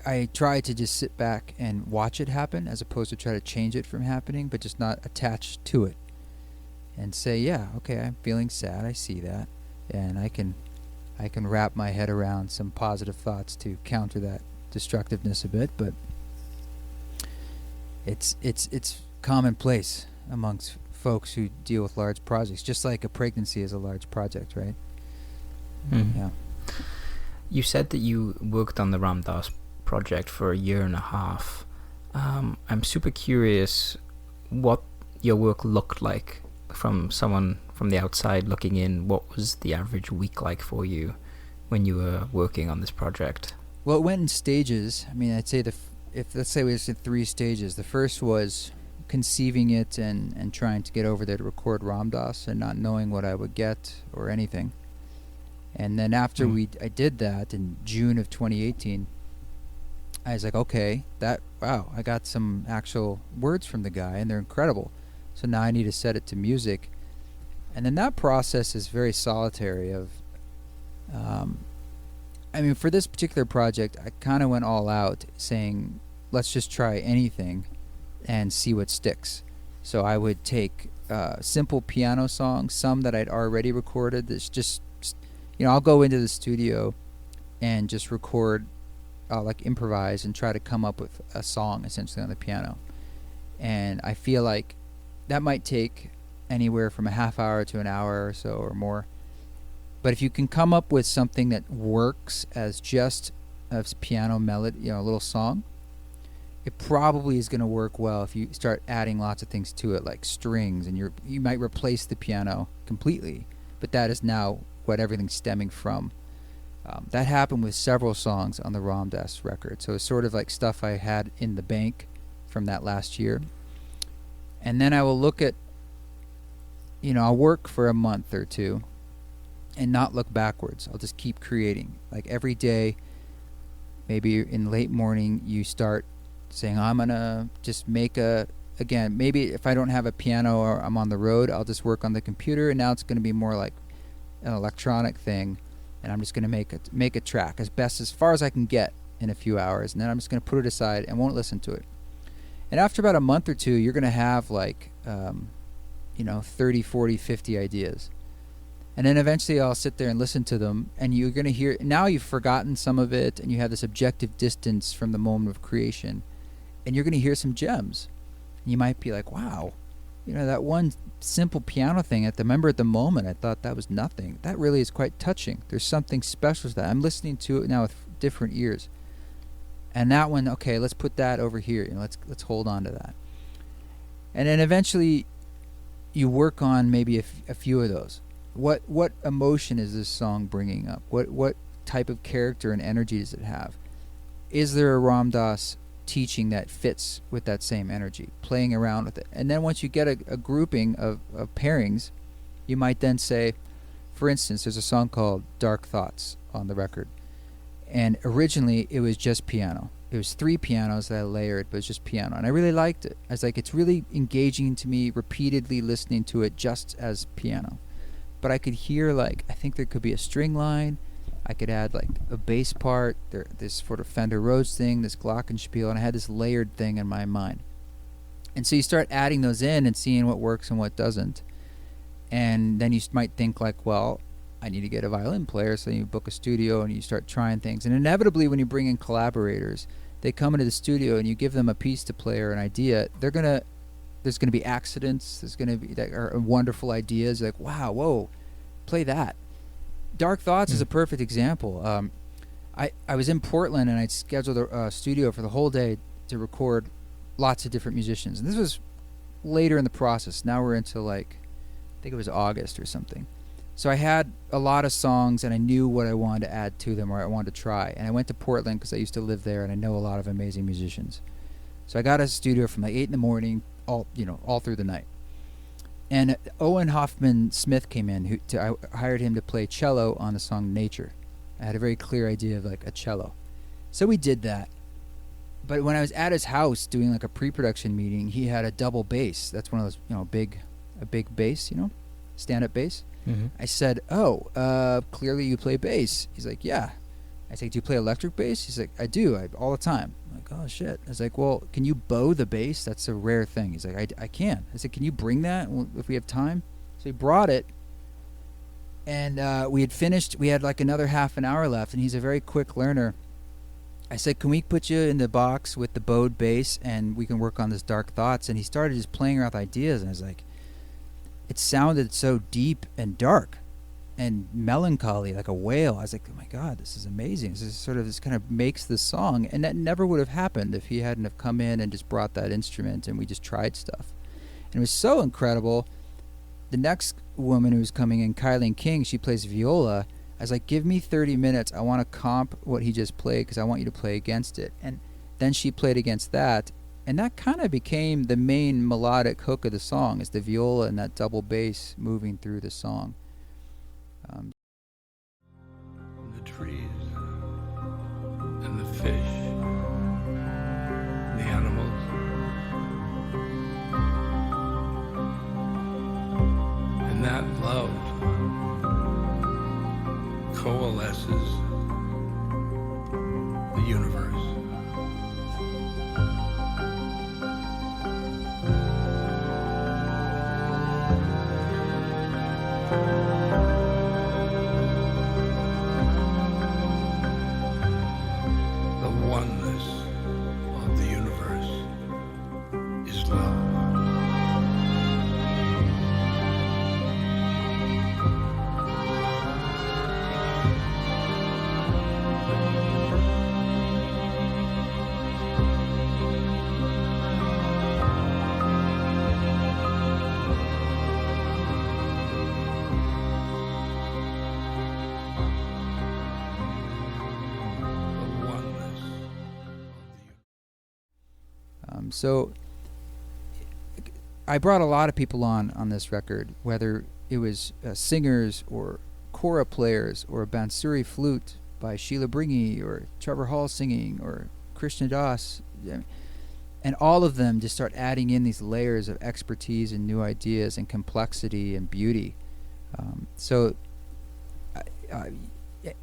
I try to just sit back and watch it happen as opposed to try to change it from happening, but just not attach to it and say, yeah, okay, I'm feeling sad. I see that. And I can wrap my head around some positive thoughts to counter that destructiveness a bit, but it's commonplace amongst folks who deal with large projects, just like a pregnancy is a large project, right?
Mm.
Yeah.
You said that you worked on the Ram Dass project for a year and a half. I'm super curious what your work looked like from someone from the outside looking in. What was the average week like for you when you were working on this project?
Well, it went in stages. I mean, I'd say let's say we did 3 stages. The first was conceiving it and trying to get over there to record Ram Dass and not knowing what I would get or anything. And then after I did that in June of 2018, I was like, okay, I got some actual words from the guy and they're incredible. So now I need to set it to music. And then that process is very solitary for this particular project, I kind of went all out saying, let's just try anything and see what sticks. So I would take simple piano songs, some that I'd already recorded. That's just, I'll go into the studio and just record, improvise and try to come up with a song essentially on the piano. And I feel like that might take anywhere from a half hour to an hour or so or more. But if you can come up with something that works as just a piano melody, a little song, it probably is going to work well if you start adding lots of things to it, like strings, and you might replace the piano completely, but that is now what everything's stemming from. That happened with several songs on the Ram Dass record, so it's sort of like stuff I had in the bank from that last year. And then I will look at, I'll work for a month or two and not look backwards. I'll just keep creating. Like every day, maybe in late morning, you start saying, I'm going to just make again, maybe if I don't have a piano or I'm on the road, I'll just work on the computer, and now it's going to be more like an electronic thing, and I'm just going to make a track as far as I can get in a few hours, and then I'm just going to put it aside and won't listen to it. And after about a month or two, you're going to have 30, 40, 50 ideas. And then eventually I'll sit there and listen to them, and you're going to hear, now you've forgotten some of it, and you have this objective distance from the moment of creation, and you're going to hear some gems. And you might be like, wow, that one simple piano thing, at the moment, I thought that was nothing. That really is quite touching. There's something special to that. I'm listening to it now with different ears. And that one, okay, let's put that over here. Let's hold on to that. And then eventually you work on maybe a few of those. What emotion is this song bringing up? What type of character and energy does it have? Is there a Ram Dass teaching that fits with that same energy? Playing around with it. And then once you get a grouping of pairings, you might then say, for instance, there's a song called Dark Thoughts on the record. And originally it was just piano. It was 3 pianos that I layered, but it was just piano. And I really liked it. I was like, it's really engaging to me, repeatedly listening to it just as piano. But I could hear, I think there could be a string line. I could add, a bass part, this sort of Fender Rhodes thing, this glockenspiel, and I had this layered thing in my mind. And so you start adding those in and seeing what works and what doesn't. And then you might think, well, I need to get a violin player. So you book a studio and you start trying things. And inevitably, when you bring in collaborators, they come into the studio and you give them a piece to play or an idea. There's gonna be accidents. There's gonna be that are wonderful ideas. Like, wow, whoa, play that. Dark Thoughts is a perfect example. I was in Portland and I'd scheduled a studio for the whole day to record lots of different musicians. And this was later in the process. Now we're into like, I think it was August or something. So I had a lot of songs and I knew what I wanted to add to them or I wanted to try. And I went to Portland because I used to live there and I know a lot of amazing musicians. So I got a studio from like 8 in the morning, all through the night. And Owen Hoffman Smith came in. I hired him to play cello on the song Nature. I had a very clear idea of like a cello. So we did that. But when I was at his house doing like a pre-production meeting, he had a double bass. That's one of those, a big bass, stand-up bass.
Mm-hmm.
I said, clearly you play bass. He's like, yeah. I said, do you play electric bass? He's like, I do, all the time. I'm like, oh shit. I was like, well, can you bow the bass? That's a rare thing. He's like, I can. I said, can you bring that if we have time? So he brought it, and we had finished. We had like another half an hour left, and he's a very quick learner. I said, can we put you in the box with the bowed bass, and we can work on this Dark Thoughts? And he started just playing around with ideas, and I was like, it sounded so deep and dark and melancholy, like a wail. I was like, oh my God, this is amazing. This kind of makes the song. And that never would have happened if he hadn't have come in and just brought that instrument and we just tried stuff. And it was so incredible. The next woman who was coming in, Kylie King, she plays viola. I was like, give me 30 minutes. I want to comp what he just played because I want you to play against it. And then she played against that. And that kind of became the main melodic hook of the song, is the viola and that double bass moving through the song.
The trees and the fish and the animals and that love coalesces the universe.
So I brought a lot of people on this record, whether it was singers or kora players or a bansuri flute by Sheila Bringy or Trevor Hall singing or Krishna Das. And all of them just start adding in these layers of expertise and new ideas and complexity and beauty. So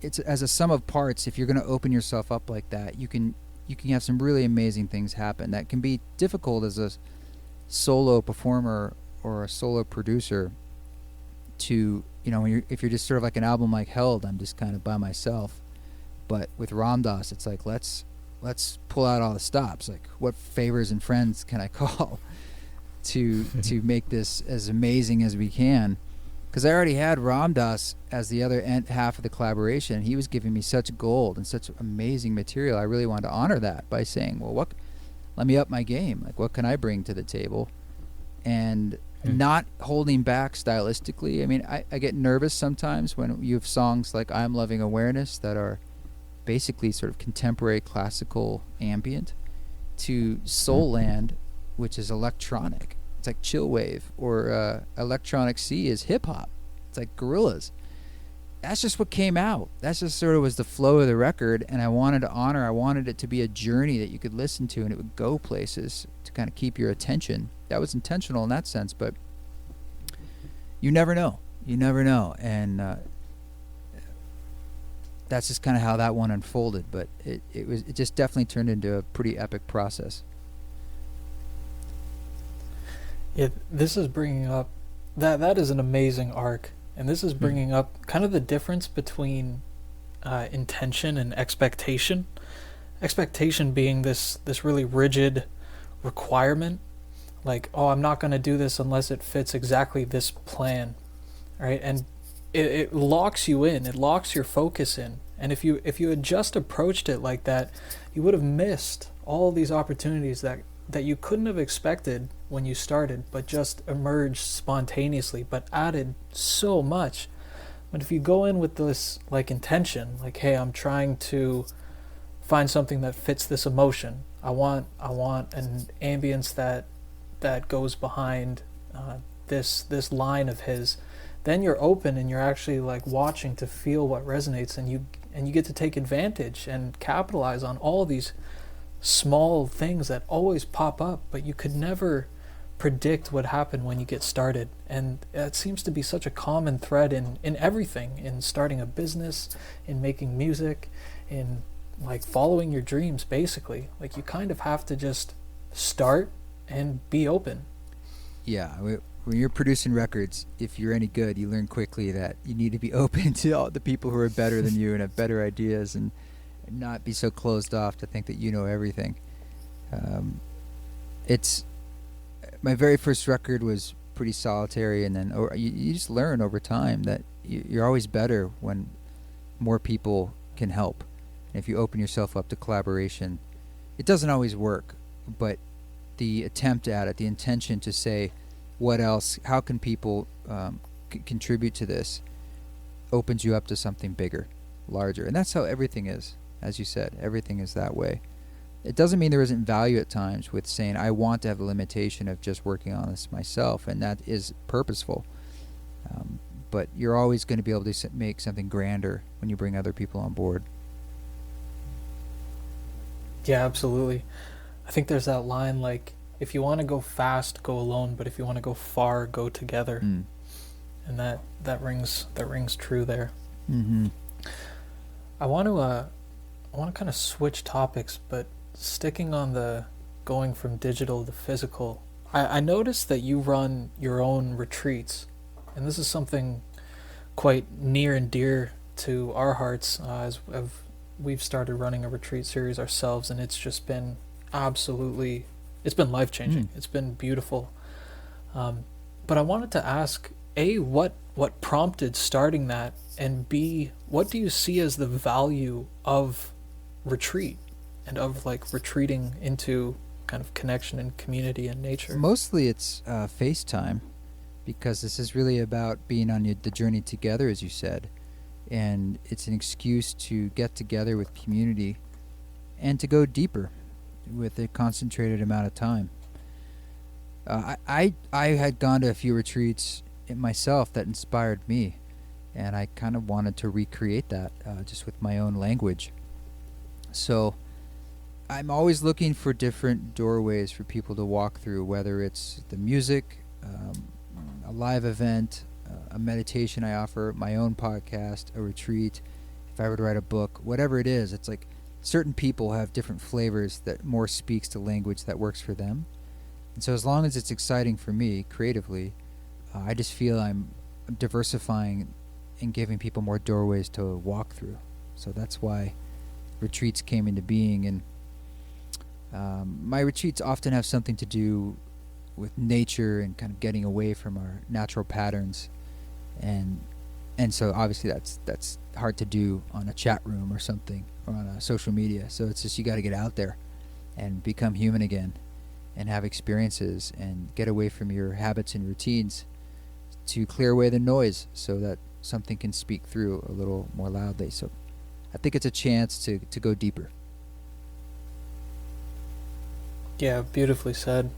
it's as a sum of parts. If you're going to open yourself up like that, you can have some really amazing things happen. That can be difficult as a solo performer or a solo producer to, if you're just sort of like an album like Held, I'm just kind of by myself. But with Ram Dass, it's like, let's pull out all the stops. Like, what favors and friends can I call to make this as amazing as we can? Because I already had Ram Dass as the other half of the collaboration, and he was giving me such gold and such amazing material. I really wanted to honor that by saying, well, let me up my game. Like, what can I bring to the table? And not holding back stylistically. I mean, I get nervous sometimes when you have songs like I'm Loving Awareness that are basically sort of contemporary classical ambient, to Soul Land, which is electronic. It's like chill wave, or Electronic Sea is hip hop. It's like Gorillaz. That's just what came out. That's just sort of was the flow of the record, and I wanted it to be a journey that you could listen to, and it would go places to kind of keep your attention. That was intentional in that sense, but you never know. And that's just kind of how that one unfolded. But it just definitely turned into a pretty epic process.
Yeah, this is bringing up that is an amazing arc, and this is bringing up kind of the difference between intention and expectation. Expectation being this really rigid requirement, like, oh, I'm not going to do this unless it fits exactly this plan, right? And it locks you in, it locks your focus in. And if you had just approached it like that, you would have missed all these opportunities that you couldn't have expected when you started, but just emerged spontaneously, but added so much. But if you go in with this like intention, like, hey, I'm trying to find something that fits this emotion. I want an ambience that goes behind this line of his. Then you're open and you're actually like watching to feel what resonates, and you get to take advantage and capitalize on all these small things that always pop up, but you could never predict what happened when you get started. And it seems to be such a common thread in everything, in starting a business, in making music, in like following your dreams. Basically, like, you kind of have to just start and be open.
Yeah, when you're producing records, if you're any good, you learn quickly that you need to be open to all the people who are better than you and have better ideas, and not be so closed off to think that you know everything. It's my very first record was pretty solitary, and then you just learn over time that you're always better when more people can help. And if you open yourself up to collaboration, it doesn't always work, but the attempt at it, the intention to say, what else, how can people contribute to this, opens you up to something bigger, larger. And that's how everything is. As you said, everything is that way. It doesn't mean there isn't value at times with saying, I want to have a limitation of just working on this myself, and that is purposeful. But you're always going to be able to make something grander when you bring other people on board.
Yeah, absolutely. I think there's that line, like, if you want to go fast, go alone, but if you want to go far, go together. And that rings true there.
Mm-hmm.
I want to kind of switch topics, but sticking on the going from digital to physical, I noticed that you run your own retreats, and this is something quite near and dear to our hearts, as we've started running a retreat series ourselves, and it's just been it's been life-changing. It's been beautiful. But I wanted to ask, A, what prompted starting that, and B, what do you see as the value of retreat and of like retreating into kind of connection and community and nature?
Mostly it's FaceTime, because this is really about being on the journey together, as you said. And it's an excuse to get together with community and to go deeper with a concentrated amount of time. I had gone to a few retreats myself that inspired me, and I kind of wanted to recreate that just with my own language. So I'm always looking for different doorways for people to walk through, whether it's the music, a live event, a meditation I offer, my own podcast, a retreat, if I were to write a book, whatever it is. It's like certain people have different flavors that more speaks to language that works for them. And so as long as it's exciting for me creatively, I just feel I'm diversifying and giving people more doorways to walk through. So that's why retreats came into being. And my retreats often have something to do with nature and kind of getting away from our natural patterns. And so obviously that's hard to do on a chat room or something, or on a social media. So it's just, you got to get out there and become human again and have experiences and get away from your habits and routines to clear away the noise so that something can speak through a little more loudly. So I think it's a chance to go deeper.
Yeah, beautifully said.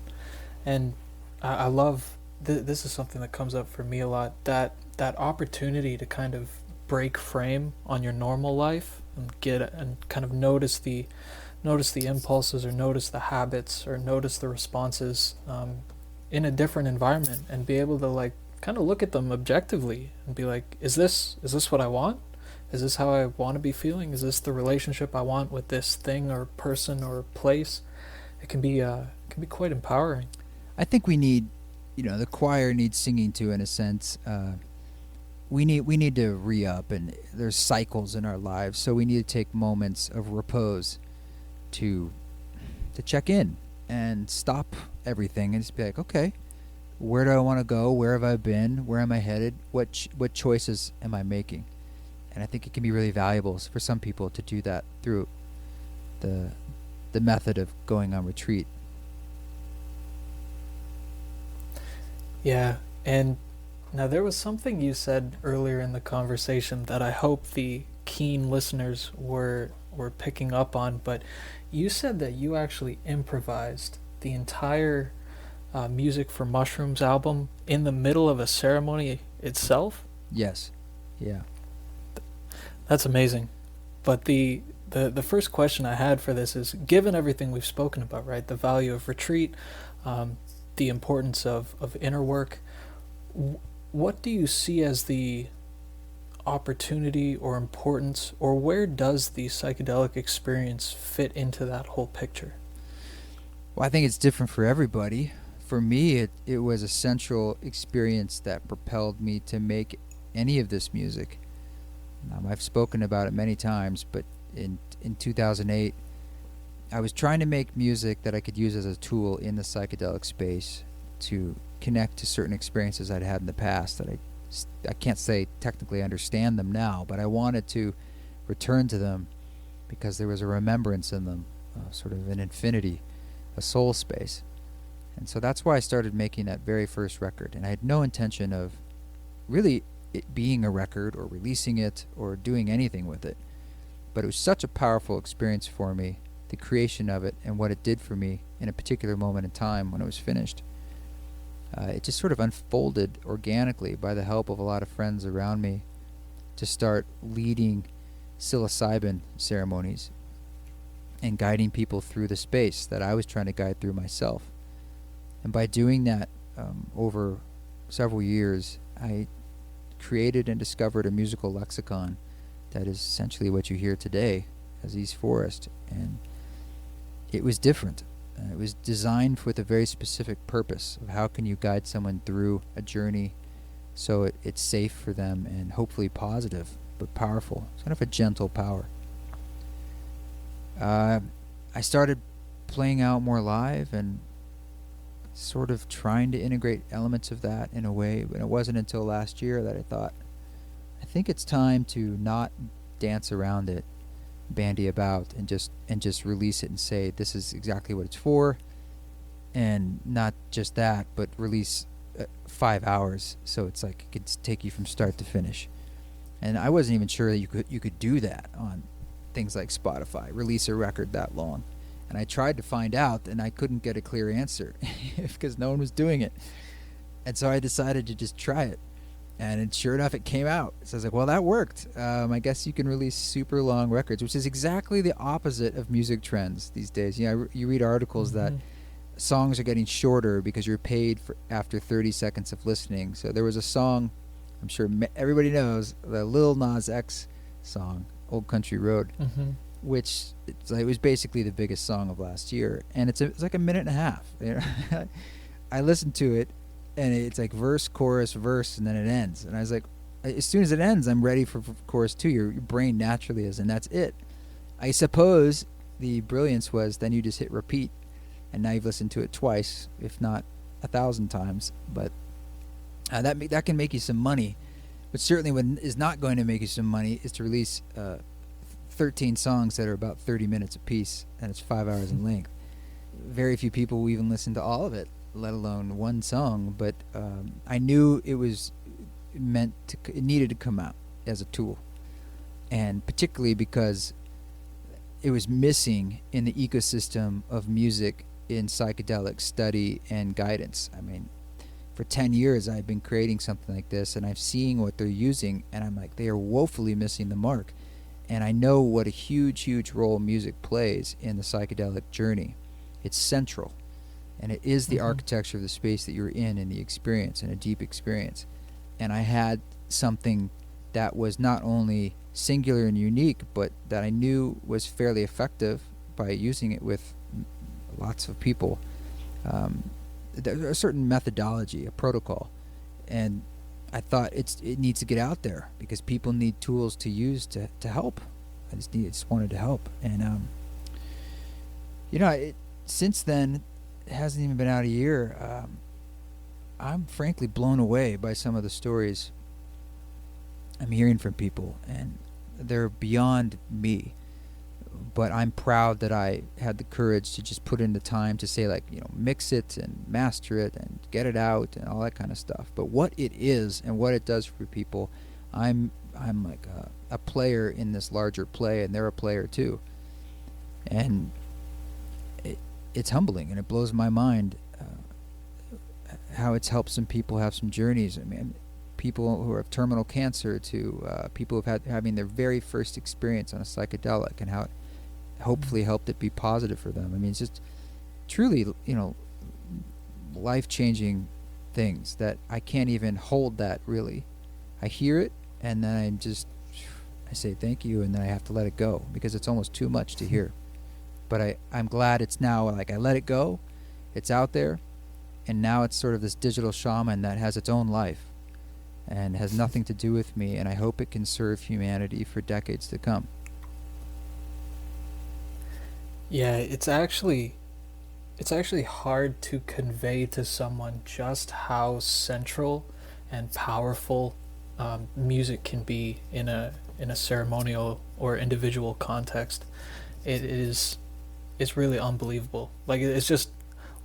And I love, this is something that comes up for me a lot, that opportunity to kind of break frame on your normal life and kind of notice the impulses, or notice the habits, or notice the responses in a different environment, and be able to like kind of look at them objectively and be like, is this what I want? Is this how I want to be feeling? Is this the relationship I want with this thing or person or place? It can be quite empowering. I
think we need, the choir needs singing to, in a sense. we need to re-up, and there's cycles in our lives, so we need to take moments of repose to check in and stop everything and just be like, okay, where do I want to go? Where have I been? Where am I headed? What choices am I making? And I think it can be really valuable for some people to do that through the method of going on retreat.
Yeah, and now there was something you said earlier in the conversation that I hope the keen listeners were picking up on, but you said that you actually improvised the entire Music for Mushrooms album in the middle of a ceremony itself?
Yes. Yeah.
That's amazing. But the first question I had for this is, given everything we've spoken about, right, the value of retreat, the importance of inner work, what do you see as the opportunity or importance, or where does the psychedelic experience fit into that whole picture?
Well, I think it's different for everybody. For me, it was a central experience that propelled me to make any of this music. I've spoken about it many times, but in 2008, I was trying to make music that I could use as a tool in the psychedelic space to connect to certain experiences I'd had in the past that I can't say technically understand them now, but I wanted to return to them because there was a remembrance in them, sort of an infinity, a soul space. And so that's why I started making that very first record. And I had no intention of really it being a record or releasing it or doing anything with it. But it was such a powerful experience for me, the creation of it and what it did for me in a particular moment in time when it was finished. It just sort of unfolded organically by the help of a lot of friends around me to start leading psilocybin ceremonies and guiding people through the space that I was trying to guide through myself. And by doing that over several years, I created and discovered a musical lexicon that is essentially what you hear today as East Forest. And it was different. It was designed with a very specific purpose of how can you guide someone through a journey so it's safe for them and hopefully positive but powerful. It's kind of a gentle power. I started playing out more live and sort of trying to integrate elements of that in a way, but it wasn't until last year that I thought, I think it's time to not dance around it, bandy about, and just release it and say this is exactly what it's for, and not just that, but release 5 hours so it's like it could take you from start to finish. And I wasn't even sure that you could do that on things like Spotify, release a record that long. And I tried to find out, and I couldn't get a clear answer because no one was doing it. And so I decided to just try it. And sure enough, it came out. So I was like, well, that worked. I guess you can release super long records, which is exactly the opposite of music trends these days. You know, you read articles that songs are getting shorter because you're paid for after 30 seconds of listening. So there was a song, I'm sure everybody knows, the Lil Nas X song, Old Country Road, which it was basically the biggest song of last year. And it's like a minute and a half. You know? I listened to it, and it's like verse, chorus, verse, and then it ends. And I was like, as soon as it ends, I'm ready for chorus 2. Your brain naturally is, and that's it. I suppose the brilliance was then you just hit repeat, and now you've listened to it twice, if not 1,000 times. But that can make you some money. But certainly what is not going to make you some money is to release 13 songs that are about 30 minutes apiece, and it's 5 hours in length. Very few people will even listen to all of it, let alone one song. But I knew it needed to come out as a tool, and particularly because it was missing in the ecosystem of music in psychedelic study and guidance. I mean, for 10 years I've been creating something like this, and I'm seeing what they're using, and I'm like, they are woefully missing the mark. And I know what a huge, huge role music plays in the psychedelic journey. It's central. And it is the architecture of the space that you're in the experience, and a deep experience. And I had something that was not only singular and unique, but that I knew was fairly effective by using it with lots of people. A certain methodology, a protocol. And I thought it needs to get out there because people need tools to use to help. I just wanted to help, and since then, it hasn't even been out a year. I'm frankly blown away by some of the stories I'm hearing from people, and they're beyond me. But I'm proud that I had the courage to just put in the time to say, like, mix it and master it and get it out and all that kind of stuff. But what it is and what it does for people, I'm like a player in this larger play, and they're a player too. And it's humbling, and it blows my mind how it's helped some people have some journeys. I mean, people who have terminal cancer to people who've having their very first experience on a psychedelic, and how it hopefully helped it be positive for them. I mean, it's just truly, life-changing things that I can't even hold that really. I hear it, and then I say thank you, and then I have to let it go because it's almost too much to hear. But I'm glad it's now, like, I let it go, it's out there, and now it's sort of this digital shaman that has its own life and has nothing to do with me, and I hope it can serve humanity for decades to come.
Yeah, it's actually hard to convey to someone just how central and powerful music can be in a ceremonial or individual context. It's really unbelievable. Like, it's just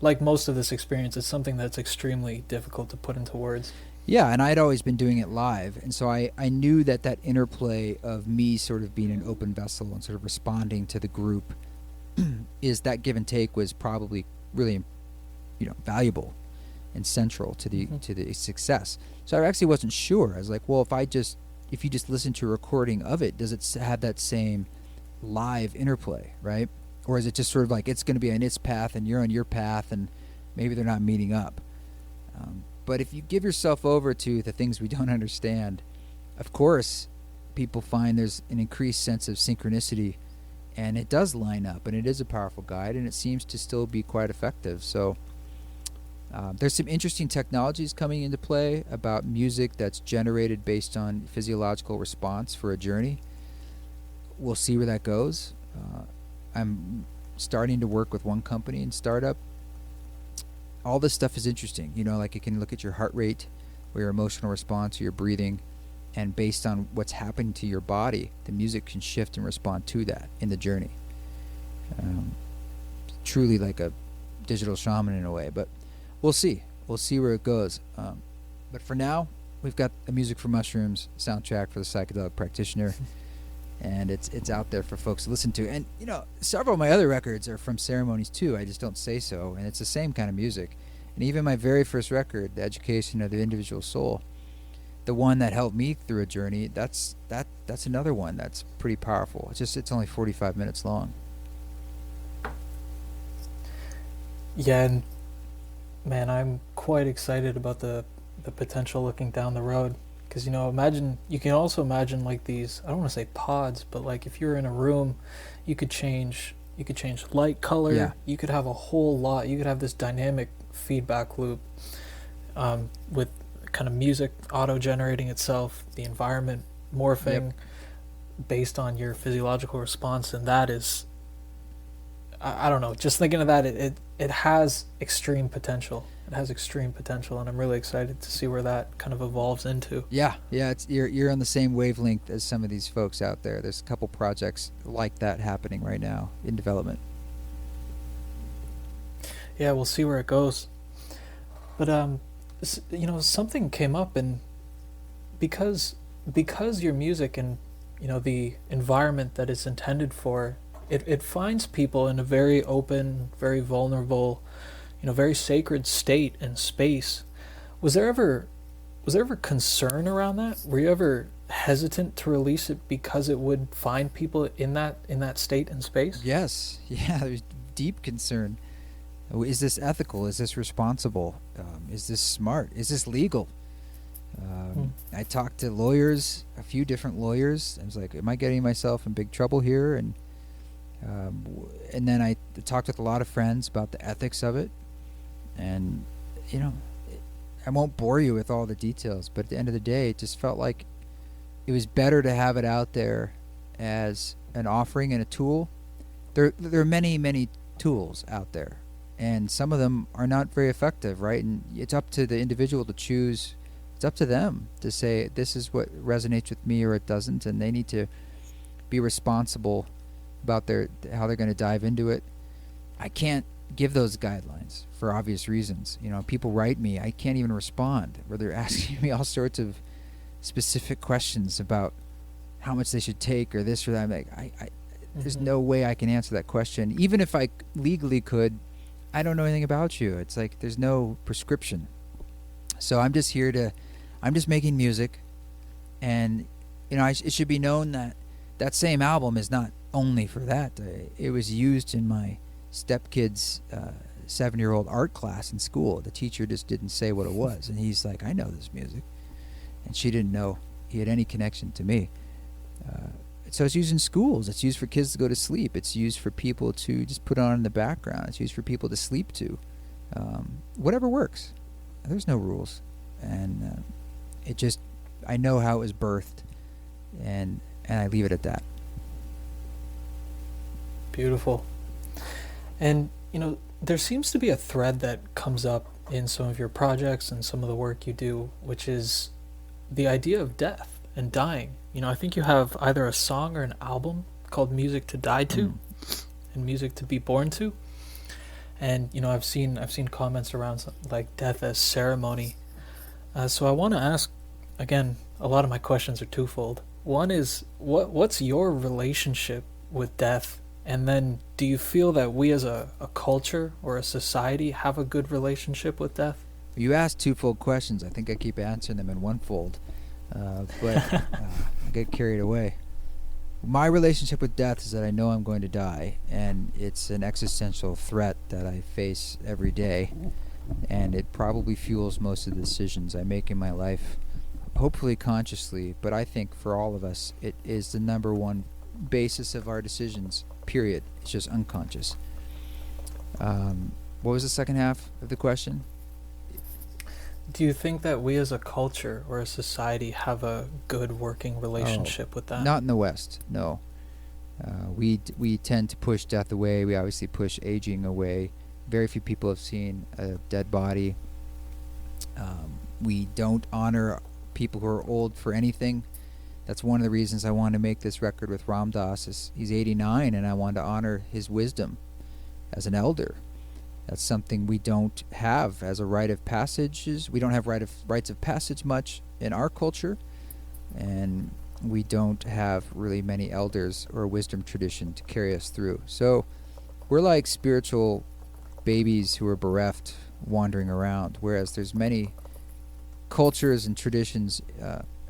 like most of this experience, it's something that's extremely difficult to put into words.
Yeah, and I'd always been doing it live, and so I knew that interplay of me sort of being an open vessel and sort of responding to the group is that give and take was probably really, valuable and central to the success. So I actually wasn't sure. I was like, well, if you just listen to a recording of it, does it have that same live interplay, right? Or is it just sort of like it's going to be on its path and you're on your path, and maybe they're not meeting up? But if you give yourself over to the things we don't understand, of course, people find there's an increased sense of synchronicity, and it does line up, and it is a powerful guide, and it seems to still be quite effective. So there's some interesting technologies coming into play about music that's generated based on physiological response for a journey. We'll see where that goes. I'm starting to work with one company in startup. All this stuff is interesting. Like, it can look at your heart rate or your emotional response or your breathing, and based on what's happening to your body, the music can shift and respond to that in the journey. Truly like a digital shaman in a way, but we'll see. We'll see where it goes. But for now, we've got a Music for Mushrooms soundtrack for the psychedelic practitioner, and it's out there for folks to listen to. And, several of my other records are from ceremonies too. I just don't say so, and it's the same kind of music. And even my very first record, The Education of the Individual Soul, the one that helped me through a journey, that's another one that's pretty powerful. It's only 45 minutes long.
Yeah, and man, I'm quite excited about the potential looking down the road, because you can also imagine like these, I don't want to say pods, but like if you're in a room, you could change light color.
Yeah.
You could have a whole lot. You could have this dynamic feedback loop with kind of music auto-generating itself, the environment morphing based on your physiological response, and that is, I don't know, just thinking of that, it has extreme potential. It has extreme potential, and I'm really excited to see where that kind of evolves into.
Yeah, you're on the same wavelength as some of these folks out there. There's a couple projects like that happening right now in development.
Yeah, we'll see where it goes. But something came up, and because your music and the environment that it's intended for, it finds people in a very open, very vulnerable, very sacred state and space. Was there ever concern around that? Were you ever hesitant to release it because it would find people in that state and space?
Yes, yeah, there's deep concern. Is this ethical? Is this responsible? Is this smart? Is this legal? I talked to lawyers, a few different lawyers. I was like, am I getting myself in big trouble here? And then I talked with a lot of friends about the ethics of it. And, I won't bore you with all the details, but at the end of the day, it just felt like it was better to have it out there as an offering and a tool. There are many tools out there, and some of them are not very effective, right? And it's up to the individual to choose. It's up to them to say this is what resonates with me or it doesn't, and they need to be responsible about how they're going to dive into it. I can't give those guidelines for obvious reasons. People write me, I can't even respond, where they're asking me all sorts of specific questions about how much they should take or this or that. I'm like, there's no way I can answer that question. Even if I legally could, I don't know anything about you. It's like there's no prescription. So I'm just making music, and it should be known that same album is not only for that. It was used in my stepkid's 7-year-old art class in school. The teacher just didn't say what it was, and he's like, I know this music, and she didn't know he had any connection to me. So it's used in schools. It's used for kids to go to sleep. It's used for people to just put on in the background. It's used for people to sleep to. Whatever works. There's no rules. And I know how it was birthed, and I leave it at that.
Beautiful. And, there seems to be a thread that comes up in some of your projects and some of the work you do, which is the idea of death and dying. I think you have either a song or an album called Music to Die To and Music to Be Born To. And, I've seen comments around like death as ceremony. So I want to ask, again, a lot of my questions are twofold. One is, what's your relationship with death? And then do you feel that we as a culture or a society have a good relationship with death?
You asked twofold questions. I think I keep answering them in onefold. But I get carried away. My relationship with death is that I know I'm going to die, and it's an existential threat that I face every day, and it probably fuels most of the decisions I make in my life, hopefully consciously, but I think for all of us, it is the number one basis of our decisions, period. It's just unconscious. What was the second half of the question?
Do you think that we as a culture or a society have a good working relationship with that?
Not in the West, no. We tend to push death away. We obviously push aging away. Very few people have seen a dead body. We don't honor people who are old for anything. That's one of the reasons I wanted to make this record with Ram Dass. He's 89, and I wanted to honor his wisdom as an elder. That's something we don't have as a rite of passages. We don't have rites of passage much in our culture, and we don't have really many elders or wisdom tradition to carry us through. So we're like spiritual babies who are bereft, wandering around, whereas there's many cultures and traditions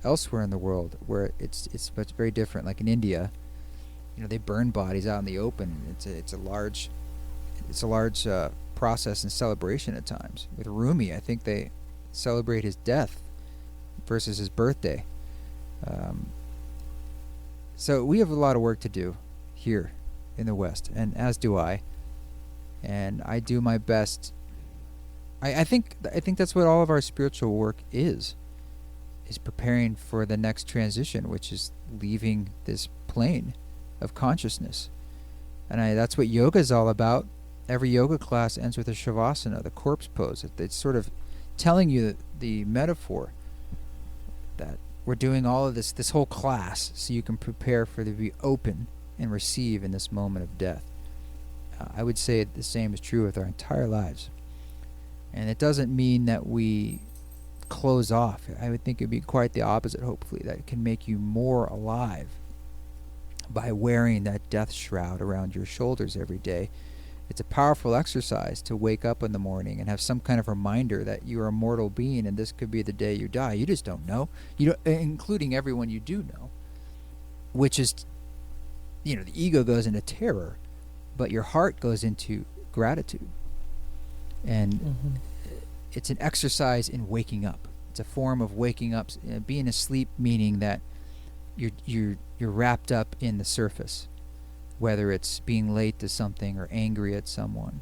elsewhere in the world where it's very different. Like in India, they burn bodies out in the open. It's a large process and celebration at times. With Rumi, I think they celebrate his death versus his birthday. So we have a lot of work to do here in the West, and as do I. And I do my best. I think that's what all of our spiritual work is preparing for the next transition, which is leaving this plane of consciousness. And that's what yoga is all about. Every yoga class ends with a shavasana, the corpse pose. It's sort of telling you the metaphor that we're doing all of this whole class so you can prepare for to be open and receive in this moment of death. I would say the same is true with our entire lives. And it doesn't mean that we close off. I would think it would be quite the opposite, hopefully, that it can make you more alive by wearing that death shroud around your shoulders every day. It's a powerful exercise to wake up in the morning and have some kind of reminder that you're a mortal being and this could be the day you die. You just don't know. Including everyone you do know. Which is, the ego goes into terror, but your heart goes into gratitude. And it's an exercise in waking up. It's a form of waking up. Being asleep meaning that you're wrapped up in the surface. Whether it's being late to something or angry at someone,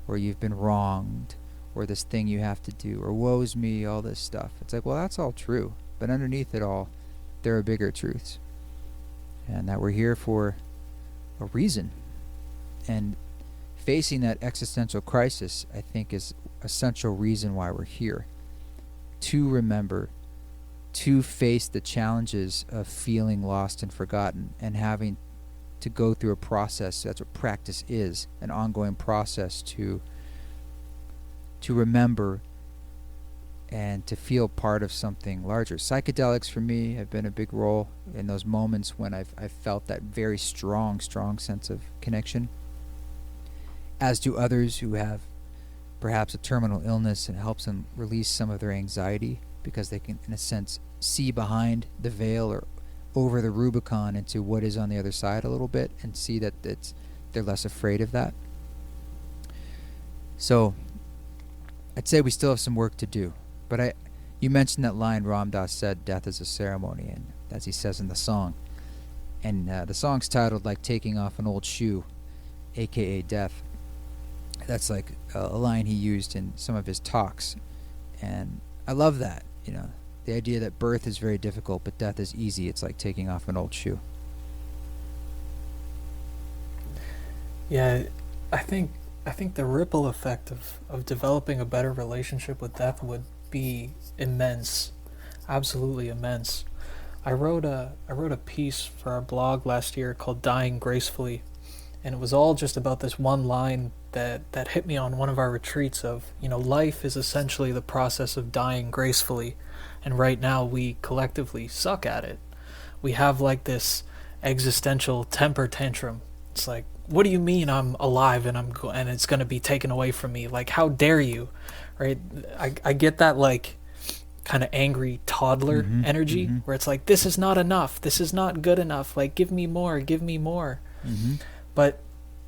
or you've been wronged, or this thing you have to do, or woe's me, all this stuff. It's like, well, that's all true, but underneath it all, there are bigger truths, and that we're here for a reason. And facing that existential crisis, I think, is a central reason why we're here. To remember, to face the challenges of feeling lost and forgotten, and having to go through a process. That's what practice is, an ongoing process to remember and to feel part of something larger. Psychedelics for me have been a big role in those moments when I've felt that very strong sense of connection, as do others who have perhaps a terminal illness, and it helps them release some of their anxiety because they can, in a sense, see behind the veil or over the Rubicon into what is on the other side a little bit, and see that they're less afraid of that. So I'd say we still have some work to do. But you mentioned that line Ram Dass said, "Death is a ceremony," and as he says in the song. And the song's titled like taking off an old shoe, aka death. That's like a line he used in some of his talks. And I love that, the idea that birth is very difficult, but death is easy. It's like taking off an old shoe.
Yeah, I think the ripple effect of developing a better relationship with death would be immense, absolutely immense. I wrote a piece for our blog last year called "Dying Gracefully," and it was all just about this one line that hit me on one of our retreats of, life is essentially the process of dying gracefully, and right now we collectively suck at it. We have like this existential temper tantrum. It's like, what do you mean I'm alive and and it's going to be taken away from me? Like, how dare you? Right? I get that like kind of angry toddler energy where it's like, this is not enough. This is not good enough. Like, give me more, give me more. But,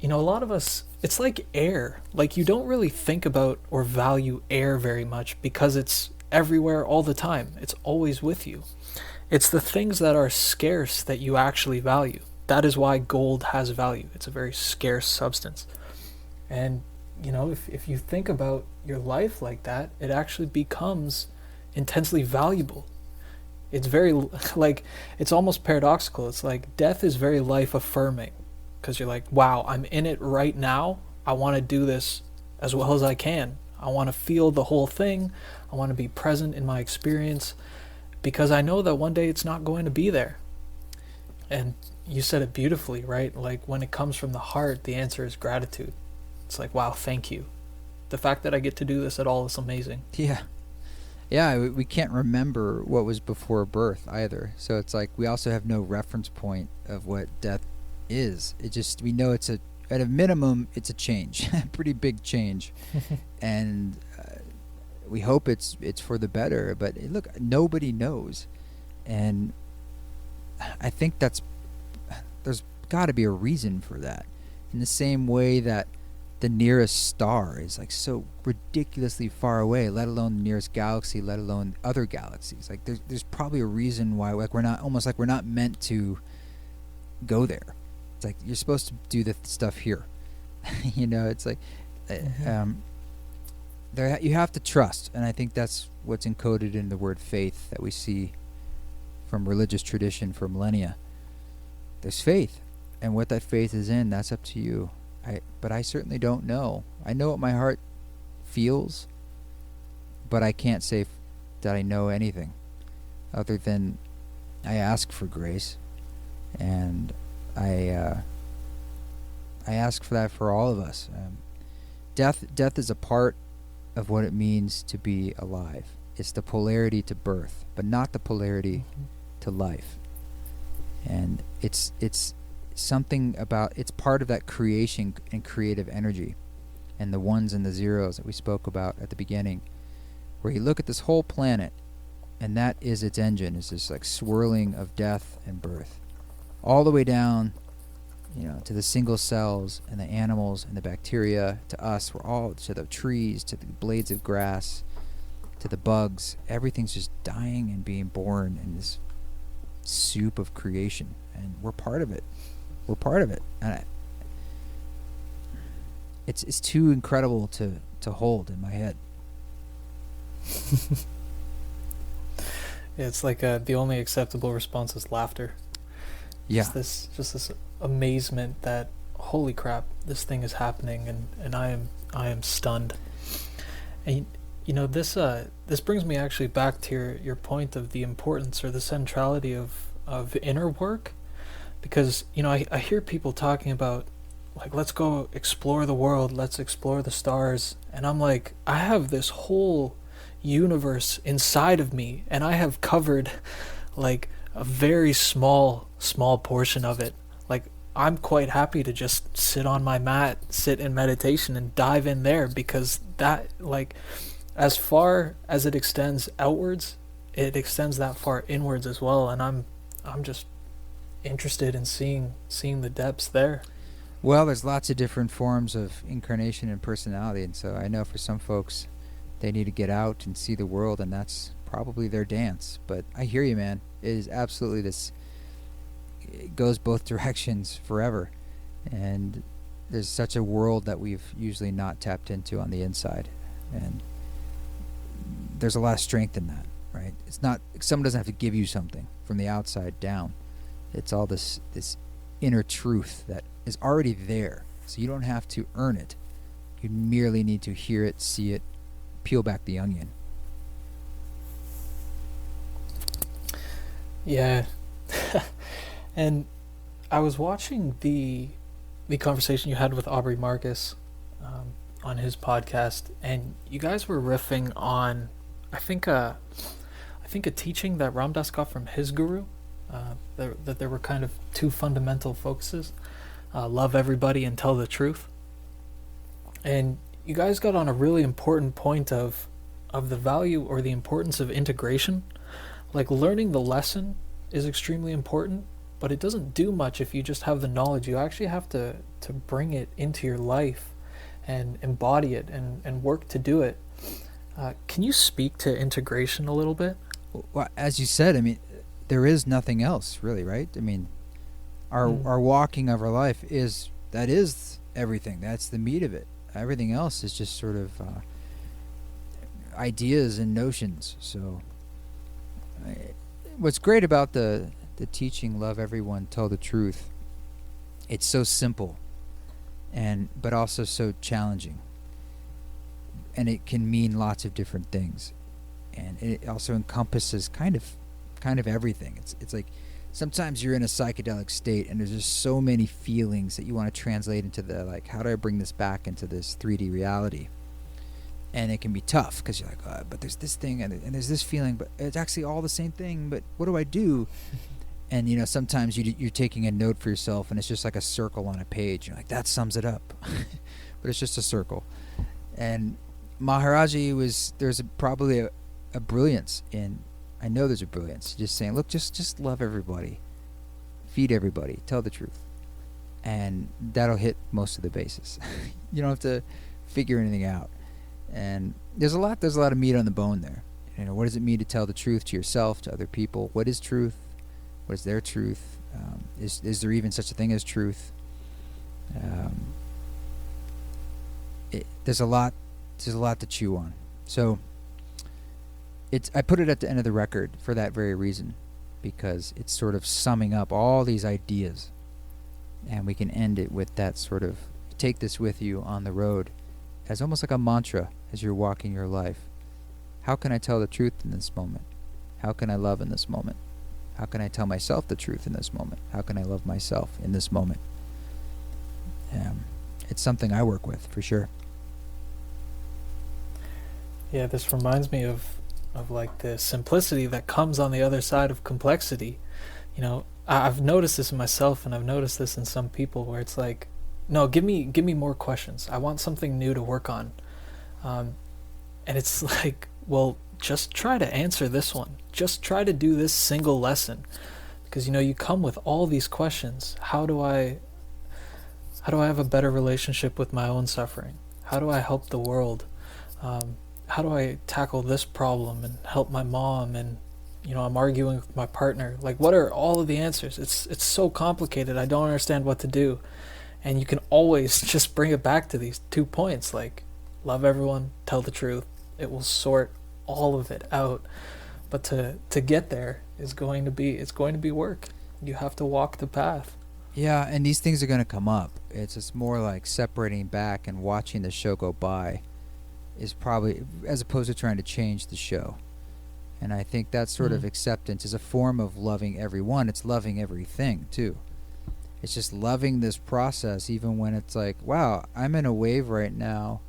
a lot of us, it's like air. Like, you don't really think about or value air very much because it's everywhere all the time. It's always with you. It's the things that are scarce that you actually value. That is why gold has value. It's a very scarce substance. And, if you think about your life like that, it actually becomes intensely valuable. It's very, it's almost paradoxical. It's like death is very life affirming because you're like, wow, I'm in it right now. I want to do this as well as I can. I want to feel the whole thing. I want to be present in my experience because I know that one day it's not going to be there. And you said it beautifully, right? Like, when it comes from the heart, the answer is gratitude. It's like, wow, thank you. The fact that I get to do this at all is amazing.
Yeah, we can't remember what was before birth either. So it's like we also have no reference point of what death is. It just, we know at a minimum, it's a change, a pretty big change. And we hope it's for the better. But look, nobody knows. And I think there's got to be a reason for that. In the same way that the nearest star is like so ridiculously far away, let alone the nearest galaxy, let alone other galaxies. Like there's probably a reason why we're not meant to go there. It's like you're supposed to do the stuff here. It's like there you have to trust, and I think that's what's encoded in the word faith that we see from religious tradition for millennia. There's faith, and what that faith is in, that's up to you. But I certainly don't know. I know what my heart feels, but I can't say that I know anything other than I ask for grace, and I ask for that for all of us. Death is a part of what it means to be alive. It's the polarity to birth, but not the polarity to life. And it's something about, it's part of that creation and creative energy, and the ones and the zeros that we spoke about at the beginning, where you look at this whole planet, and that is its engine, is this like swirling of death and birth, all the way down, to the single cells and the animals and the bacteria, to us, we're all, to the trees, to the blades of grass, to the bugs. Everything's just dying and being born in this soup of creation, and we're part of it. We're part of it, and it's too incredible to hold in my head.
It's like the only acceptable response is laughter.
Yeah.
Just this amazement that, holy crap, this thing is happening, and I am stunned. And this brings me actually back to your point of the importance or the centrality of inner work, because I hear people talking about, like, let's go explore the world, let's explore the stars, and I'm like, I have this whole universe inside of me, and I have covered like a very small portion of it. Like, I'm quite happy to just sit on my mat, sit in meditation and dive in there, because that, like, as far as it extends outwards, it extends that far inwards as well, and I'm just interested in seeing the depths there.
Well, there's lots of different forms of incarnation and personality, and so I know for some folks, they need to get out and see the world, and that's probably their dance. But I hear you, man. It is absolutely this. It goes both directions forever, and there's such a world that we've usually not tapped into on the inside, and there's a lot of strength in that, right? It's not, someone doesn't have to give you something from the outside down. It's all this inner truth that is already there, so you don't have to earn it. You merely need to hear it, see it, peel back the onion.
Yeah. And I was watching the conversation you had with Aubrey Marcus on his podcast, and you guys were riffing on, I think a teaching that Ram Dass got from his guru, that there were kind of two fundamental focuses, love everybody and tell the truth. And you guys got on a really important point of the value or the importance of integration. Like, learning the lesson is extremely important, but it doesn't do much if you just have the knowledge. You actually have to bring it into your life and embody it and work to do it. Can you speak to integration a little bit?
Well, as you said, I mean, there is nothing else really, right? I mean, our walking of our life is everything. That's the meat of it. Everything else is just sort of ideas and notions. So what's great about the teaching, love everyone, tell the truth, it's so simple, but also so challenging, and it can mean lots of different things, and it also encompasses kind of everything. It's like sometimes you're in a psychedelic state and there's just so many feelings that you want to translate into the, like, how do I bring this back into this 3D reality? And it can be tough because you're like, but there's this thing and there's this feeling, but it's actually all the same thing, but what do I do? And sometimes you're taking a note for yourself and it's just like a circle on a page. You're like, that sums it up. But it's just a circle. And Maharaji there's probably a brilliance in, I know there's a brilliance, just saying, look, just love everybody, feed everybody, tell the truth, and that'll hit most of the bases. You don't have to figure anything out. And there's a lot of meat on the bone there. What does it mean to tell the truth to yourself, to other people? What is truth? What is their truth? Is there even such a thing as truth? There's a lot to chew on. So I put it at the end of the record for that very reason, because it's sort of summing up all these ideas, and we can end it with that sort of, take this with you on the road as almost like a mantra as you're walking your life. How can I tell the truth in this moment? How can I love in this moment? How can I tell myself the truth in this moment? How can I love myself in this moment? It's something I work with for sure.
Yeah, this reminds me of like the simplicity that comes on the other side of complexity. I've noticed this in myself, and I've noticed this in some people, where it's like, no, give me more questions. I want something new to work on. And it's like, well, just try to answer this one. Just try to do this single lesson. Because you come with all these questions. How do I have a better relationship with my own suffering? How do I help the world? How do I tackle this problem and help my mom? And I'm arguing with my partner. Like, what are all of the answers? It's so complicated. I don't understand what to do. And you can always just bring it back to these 2 points, like, love everyone, tell the truth. It will sort all of it out. But to get there is going to be work. You have to walk the path.
Yeah, and these things are going to come up. It's just more like separating back and watching the show go by is probably, as opposed to trying to change the show. And I think that sort of acceptance is a form of loving everyone. It's loving everything, too. It's just loving this process, even when it's like, wow, I'm in a wave right now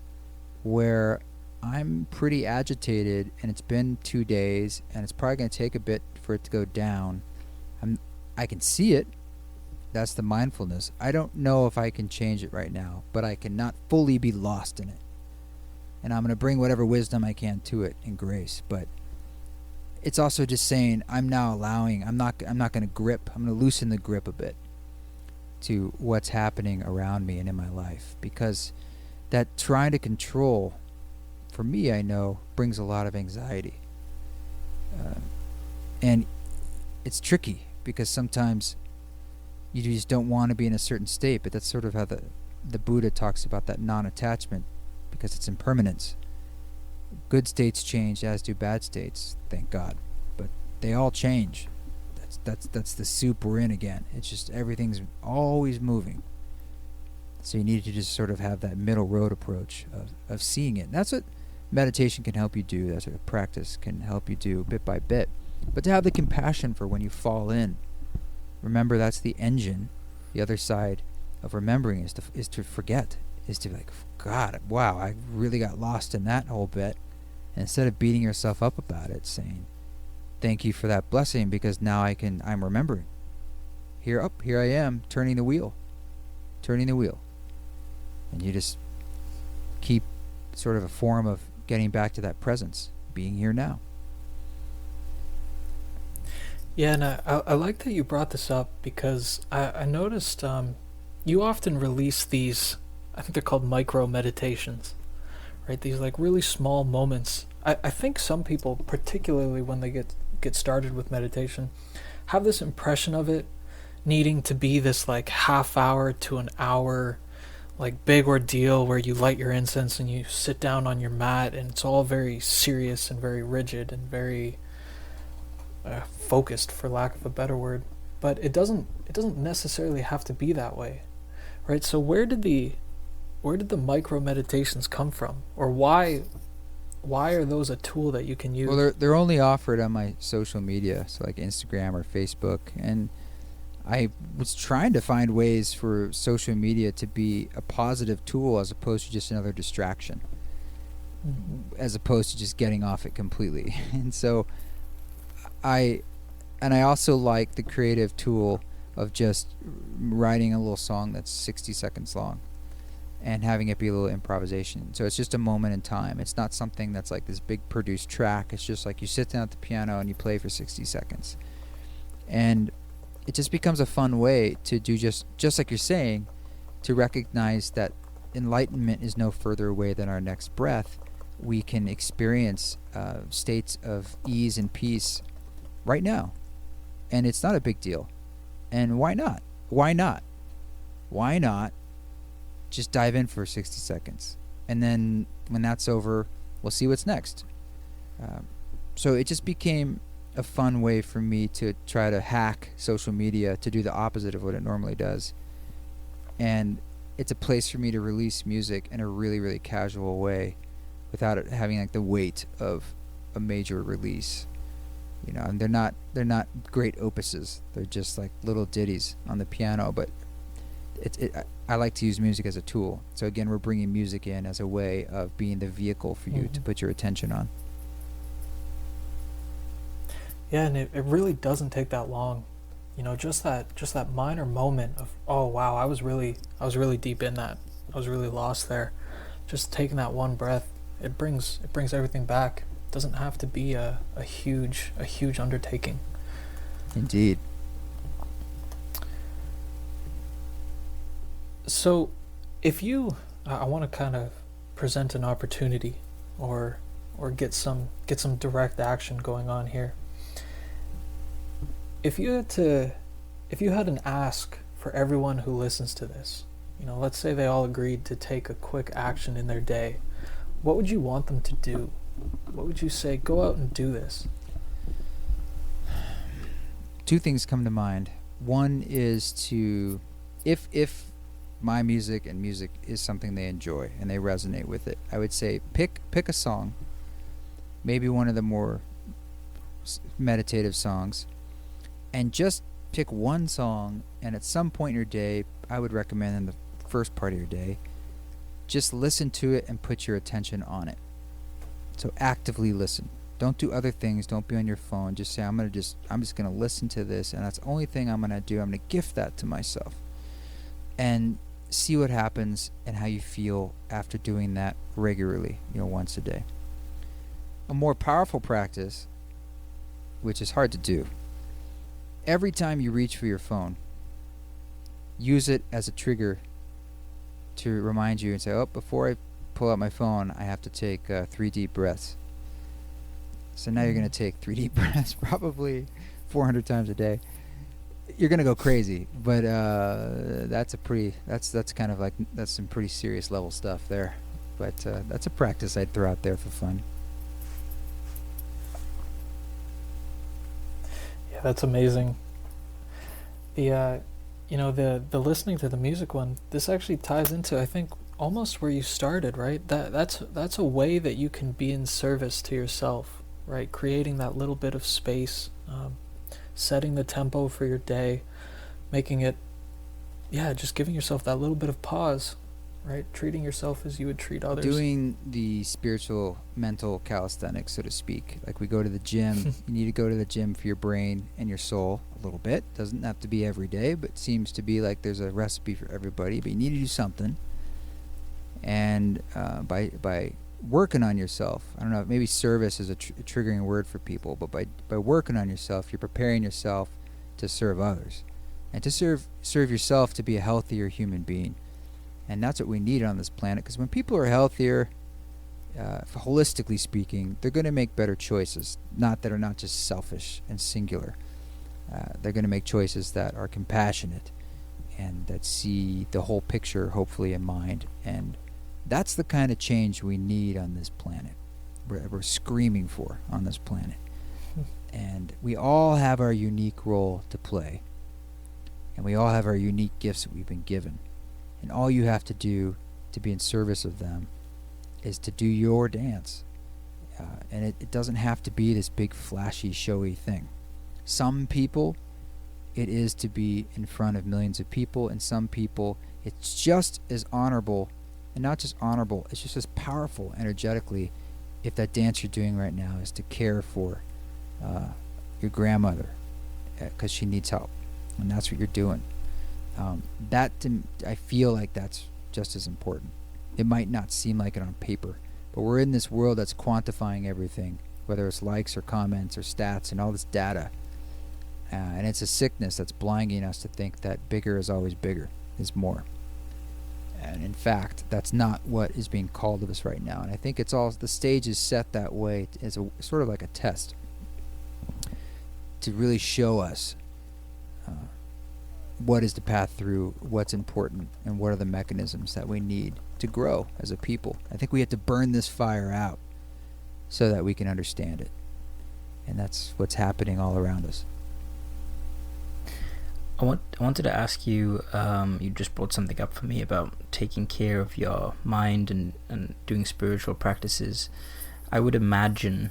where I'm pretty agitated, and it's been 2 days, and it's probably going to take a bit for it to go down. I can see it. That's the mindfulness. I don't know if I can change it right now, but I cannot fully be lost in it. And I'm going to bring whatever wisdom I can to it in grace. But it's also just saying, I'm now allowing, I'm not going to grip, I'm going to loosen the grip a bit to what's happening around me and in my life. Because that trying to control, for me, I know, brings a lot of anxiety. And it's tricky because sometimes you just don't want to be in a certain state, but that's sort of how the Buddha talks about that non-attachment, because it's impermanence. Good states change, as do bad states, thank God, but they all change. That's the soup we're in again. It's just everything's always moving. So you need to just sort of have that middle road approach of seeing it. And that's what meditation can help you do. That's what practice can help you do bit by bit. But to have the compassion for when you fall in. Remember, that's the engine. The other side of remembering is to forget. Is to be like, God, wow, I really got lost in that whole bit. And instead of beating yourself up about it, saying, thank you for that blessing, because now I'm remembering. Here I am, turning the wheel. And you just keep sort of a form of getting back to that presence, being here now.
Yeah, and I like that you brought this up, because I noticed you often release these, I think they're called micro meditations, right? These like really small moments. I think some people, particularly when they get started with meditation, have this impression of it needing to be this like half hour to an hour like big ordeal where you light your incense and you sit down on your mat and it's all very serious and very rigid and very focused, for lack of a better word. But it doesn't necessarily have to be that way, right? So where did the micro meditations come from, or why are those a tool that you can use?
Well, they're only offered on my social media, so like Instagram or Facebook, and I was trying to find ways for social media to be a positive tool as opposed to just another distraction, as opposed to just getting off it completely. And so I also like the creative tool of just writing a little song that's 60 seconds long and having it be a little improvisation. So it's just a moment in time. It's not something that's like this big produced track. It's just like you sit down at the piano and you play for 60 seconds. And it just becomes a fun way to do just like you're saying, to recognize that enlightenment is no further away than our next breath. We can experience states of ease and peace right now. And it's not a big deal. And why not? Why not just dive in for 60 seconds? And then when that's over, we'll see what's next. So it just became a fun way for me to try to hack social media to do the opposite of what it normally does. And it's a place for me to release music in a really, really casual way without it having like the weight of a major release. You know, and they're not great opuses. They're just like little ditties on the piano, but I like to use music as a tool. So again, we're bringing music in as a way of being the vehicle for you to put your attention on.
Yeah, and it really doesn't take that long. You know, just that minor moment of, oh wow, I was really deep in that. I was really lost there. Just taking that one breath, it brings everything back. It doesn't have to be a huge undertaking.
Indeed.
So, if you, I want to kind of present an opportunity, or get some direct action going on here. If you had an ask for everyone who listens to this, you know, let's say they all agreed to take a quick action in their day, what would you want them to do? what would you say? Go out and do this.
Two things come to mind. One is to, if my music and music is something they enjoy and they resonate with it, I would say pick a song, maybe one of the more meditative songs, and just pick one song, and at some point in your day, I would recommend in the first part of your day, just listen to it and put your attention on it. So actively listen. Don't do other things. Don't be on your phone. Just say, I'm just going to listen to this, and that's the only thing I'm going to do. I'm going to gift that to myself. And see what happens and how you feel after doing that regularly, once a day. A more powerful practice, which is hard to do, every time you reach for your phone, use it as a trigger to remind you and say, oh, before I pull out my phone, I have to take 3 deep breaths. So now you're going to take 3 deep breaths probably 400 times a day. You're going to go crazy, but that's some pretty serious level stuff there. But that's a practice I'd throw out there for fun.
Yeah, that's amazing. The the listening to the music one, this actually ties into, I think, almost where you started, right? That's a way that you can be in service to yourself, right? Creating that little bit of space, setting the tempo for your day, making it, just giving yourself that little bit of pause, right? Treating yourself as you would treat others.
Doing the spiritual, mental calisthenics, so to speak. Like we go to the gym. You need to go to the gym for your brain and your soul a little bit. Doesn't have to be every day, but seems to be like there's a recipe for everybody. But you need to do something. And by working on yourself, I don't know, maybe service is a triggering word for people, but by working on yourself, you're preparing yourself to serve others, and to serve yourself to be a healthier human being. And that's what we need on this planet, because when people are healthier, holistically speaking, they're going to make better choices, that are not just selfish and singular. They're going to make choices that are compassionate and that see the whole picture, hopefully, in mind. And that's the kind of change we need on this planet. We're screaming for on this planet. And we all have our unique role to play. And we all have our unique gifts that we've been given. And all you have to do to be in service of them is to do your dance. And it doesn't have to be this big, flashy, showy thing. Some people, it is to be in front of millions of people. And some people, it's just as honorable. And not just honorable, it's just as powerful energetically if that dance you're doing right now is to care for your grandmother because she needs help. And that's what you're doing. I feel like that's just as important. It might not seem like it on paper, but we're in this world that's quantifying everything, whether it's likes or comments or stats and all this data. And it's a sickness that's blinding us to think that bigger is always bigger, is more. And in fact, that's not what is being called of us right now. And I think it's all, the stage is set that way as a sort of like a test to really show us what is the path through, what's important, and what are the mechanisms that we need to grow as a people. I think we have to burn this fire out so that we can understand it. And that's what's happening all around us.
I wanted to ask you, you just brought something up for me about taking care of your mind and doing spiritual practices. I would imagine,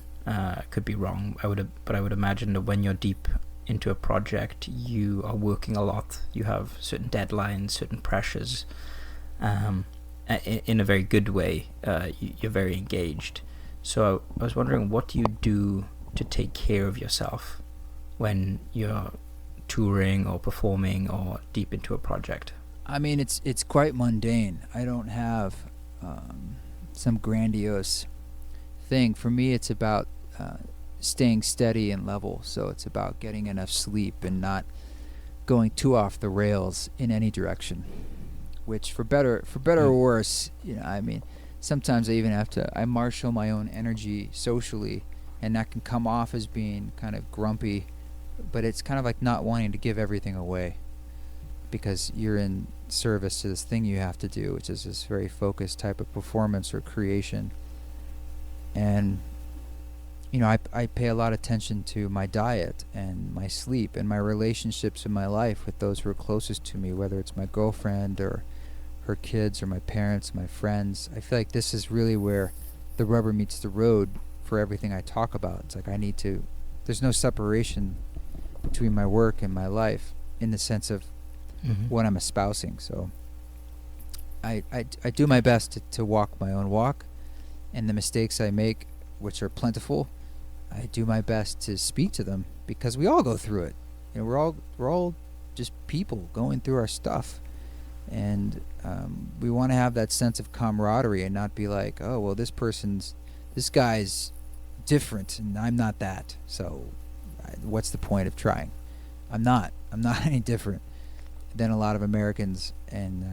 could be wrong, but I would imagine that when you're deep into a project, you are working a lot. You have certain deadlines, certain pressures. In a very good way, you're very engaged. So I was wondering, what do you do to take care of yourself when you're touring or performing or deep into a project?
I mean, it's quite mundane. I don't have some grandiose thing. For me, it's about staying steady and level. So it's about getting enough sleep and not going too off the rails in any direction. Which, for better or worse, I mean, sometimes I marshal my own energy socially, and that can come off as being kind of grumpy, but it's kind of like not wanting to give everything away because you're in service to this thing you have to do, which is this very focused type of performance or creation. And I pay a lot of attention to my diet and my sleep and my relationships in my life with those who are closest to me, whether it's my girlfriend or her kids or my parents, my friends. I feel like this is really where the rubber meets the road for everything I talk about. It's like there's no separation between my work and my life in the sense of what I'm espousing. So I do my best to walk my own walk, and the mistakes I make, which are plentiful, I do my best to speak to them, because we all go through it. We're all just people going through our stuff, and we want to have that sense of camaraderie and not be like, oh well, this guy's different and I'm not that, so what's the point of trying? I'm not any different than a lot of Americans, and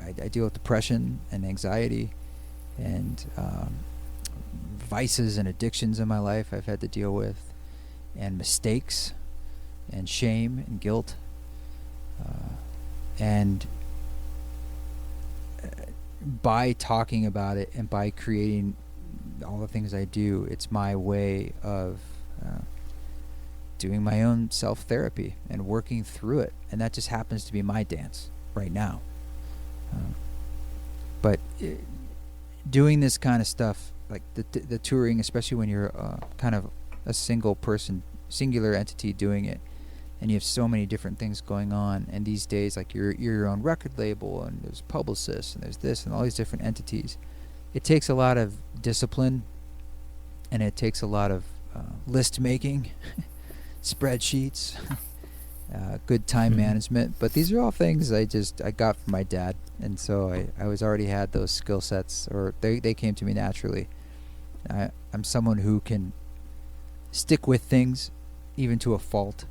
I deal with depression and anxiety and vices and addictions in my life I've had to deal with, and mistakes and shame and guilt, and by talking about it and by creating all the things I do, it's my way of doing my own self-therapy and working through it, and that just happens to be my dance right now. But doing this kind of stuff, like the touring, especially when you're kind of a singular entity doing it, and you have so many different things going on, and these days, like you're your own record label, and there's publicists, and there's this and all these different entities. It takes a lot of discipline, and it takes a lot of list making, spreadsheets, good time management. But these are all things I got from my dad, and so I was already had those skill sets, or they came to me naturally. I'm someone who can stick with things even to a fault,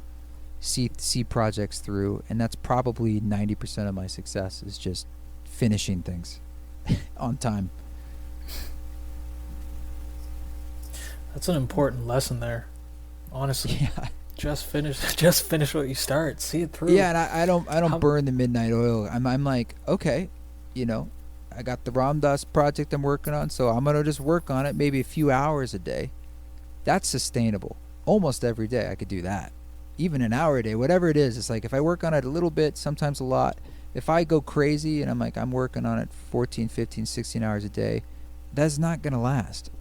see projects through, and that's probably 90% of my success, is just finishing things on time.
That's an important lesson there, honestly.
Yeah.
Just finish what you start. See it through.
Yeah, and I don't burn the midnight oil. I'm like, okay, I got the Ram Dass project I'm working on, so I'm gonna just work on it maybe a few hours a day. That's sustainable. Almost every day I could do that. Even an hour a day, whatever it is. It's like if I work on it a little bit, sometimes a lot. If I go crazy and I'm working on it 14, 15, 16 hours a day, that's not gonna last.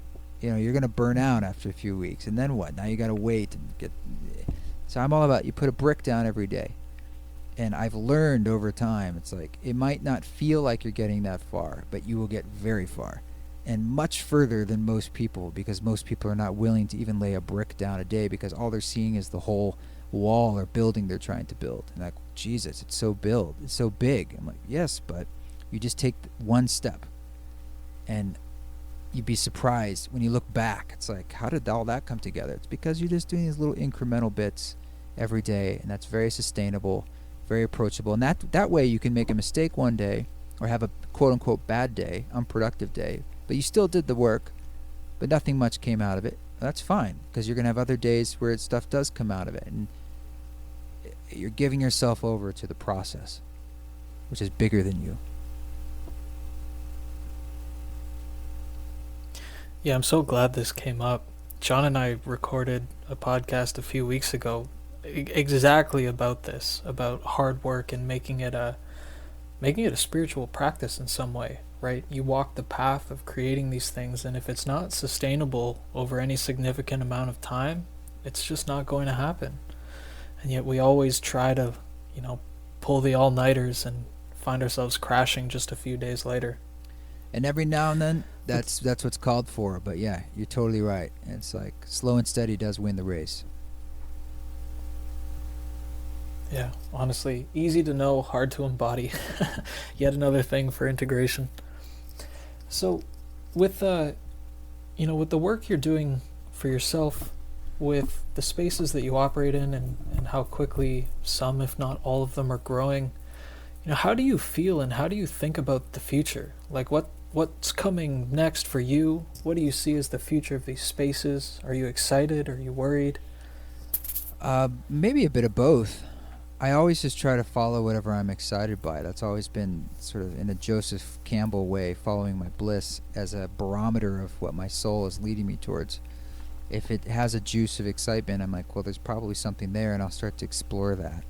You're gonna burn out after a few weeks, and then what? Now you gotta wait and get. So I'm all about, you put a brick down every day. And I've learned over time, it's like, it might not feel like you're getting that far, but you will get very far, and much further than most people, because most people are not willing to even lay a brick down a day, because all they're seeing is the whole wall or building they're trying to build. And like, Jesus, it's so big. I'm like, yes, but you just take one step, and you'd be surprised when you look back. It's like, how did all that come together? It's because you're just doing these little incremental bits every day, and that's very sustainable, very approachable. And that way you can make a mistake one day, or have a quote-unquote bad day, unproductive day, but you still did the work, but nothing much came out of it. That's fine, because you're going to have other days where stuff does come out of it, and you're giving yourself over to the process, which is bigger than you.
Yeah, I'm so glad this came up. John and I recorded a podcast a few weeks ago exactly about this, about hard work and making it a spiritual practice in some way, right? You walk the path of creating these things, and if it's not sustainable over any significant amount of time, it's just not going to happen. And yet we always try to, pull the all-nighters and find ourselves crashing just a few days later.
And every now and then, that's what's called for. But yeah, you're totally right. It's like slow and steady does win the race.
Yeah, honestly, easy to know, hard to embody. Yet another thing for integration. So, with with the work you're doing for yourself, with the spaces that you operate in, and how quickly some, if not all of them, are growing, how do you feel and how do you think about the future? Like, what's coming next for you? What do you see as the future of these spaces? Are you excited? Are you worried?
Maybe a bit of both. I always just try to follow whatever I'm excited by. That's always been sort of in a Joseph Campbell way, following my bliss as a barometer of what my soul is leading me towards. if it has a juice of excitement, I'm like, well, there's probably something there, and I'll start to explore that.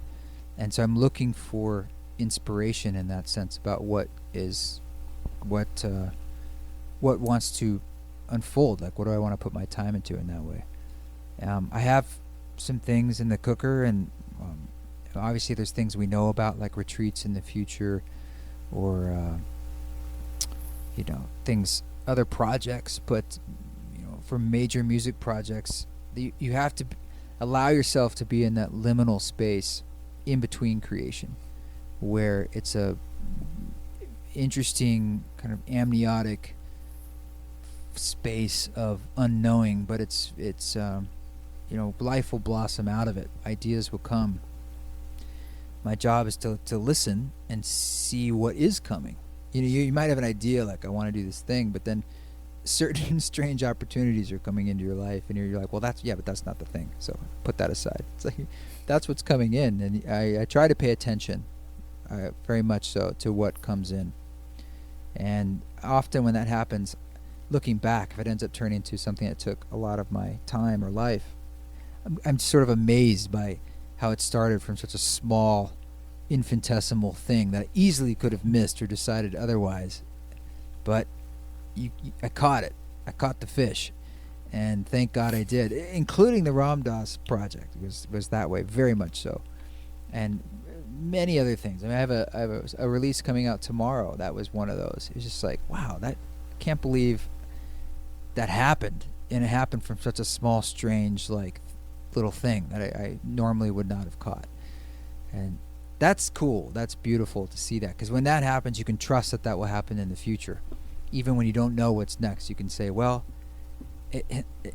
And so I'm looking for inspiration in that sense about what wants to unfold. Like, what do I want to put my time into in that way? I have some things in the cooker, and obviously there's things we know about, like retreats in the future, or things, other projects. But for major music projects, you have to allow yourself to be in that liminal space in between creation, where it's a interesting kind of amniotic space of unknowing, but it's life will blossom out of it. Ideas will come. My job is to listen and see what is coming. You might have an idea, like, I want to do this thing, but then certain strange opportunities are coming into your life, and you're like, well, but that's not the thing, so put that aside. It's like, that's what's coming in, and I try to pay attention, very much so, to what comes in. And often when that happens, looking back, if it ends up turning into something that took a lot of my time or life, I'm sort of amazed by how it started from such a small, infinitesimal thing that I easily could have missed or decided otherwise. But I caught it. I caught the fish, and thank God I did. Including the Ram Dass project was that way, very much so, and many other things. I mean, I have a release coming out tomorrow. That was one of those. It was just like, wow, I can't believe that happened, and it happened from such a small, strange, like, little thing that I normally would not have caught. And that's cool. That's beautiful to see that, because when that happens, you can trust that will happen in the future. Even when you don't know what's next, you can say, well,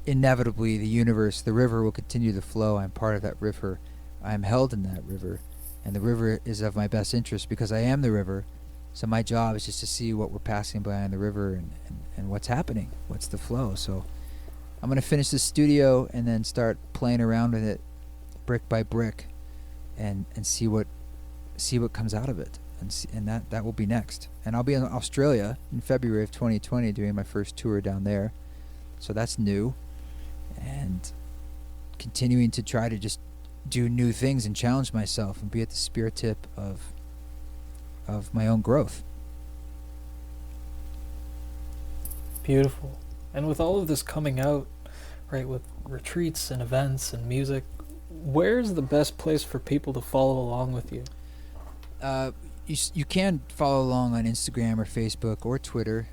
inevitably the universe, the river will continue to flow. I'm part of that river. I'm held in that river, and the river is of my best interest because I am the river. So my job is just to see what we're passing by on the river and what's happening, what's the flow. So I'm going to finish the studio and then start playing around with it brick by brick and see what comes out of it. And that will be next. And I'll be in Australia in February of 2020 doing my first tour down there. So that's new. And continuing to try to just do new things and challenge myself and be at the spirit tip of my own growth.
Beautiful. And with all of this coming out, right, with retreats and events and music, where's the best place for people to follow along with you?
You can follow along on Instagram or Facebook or Twitter.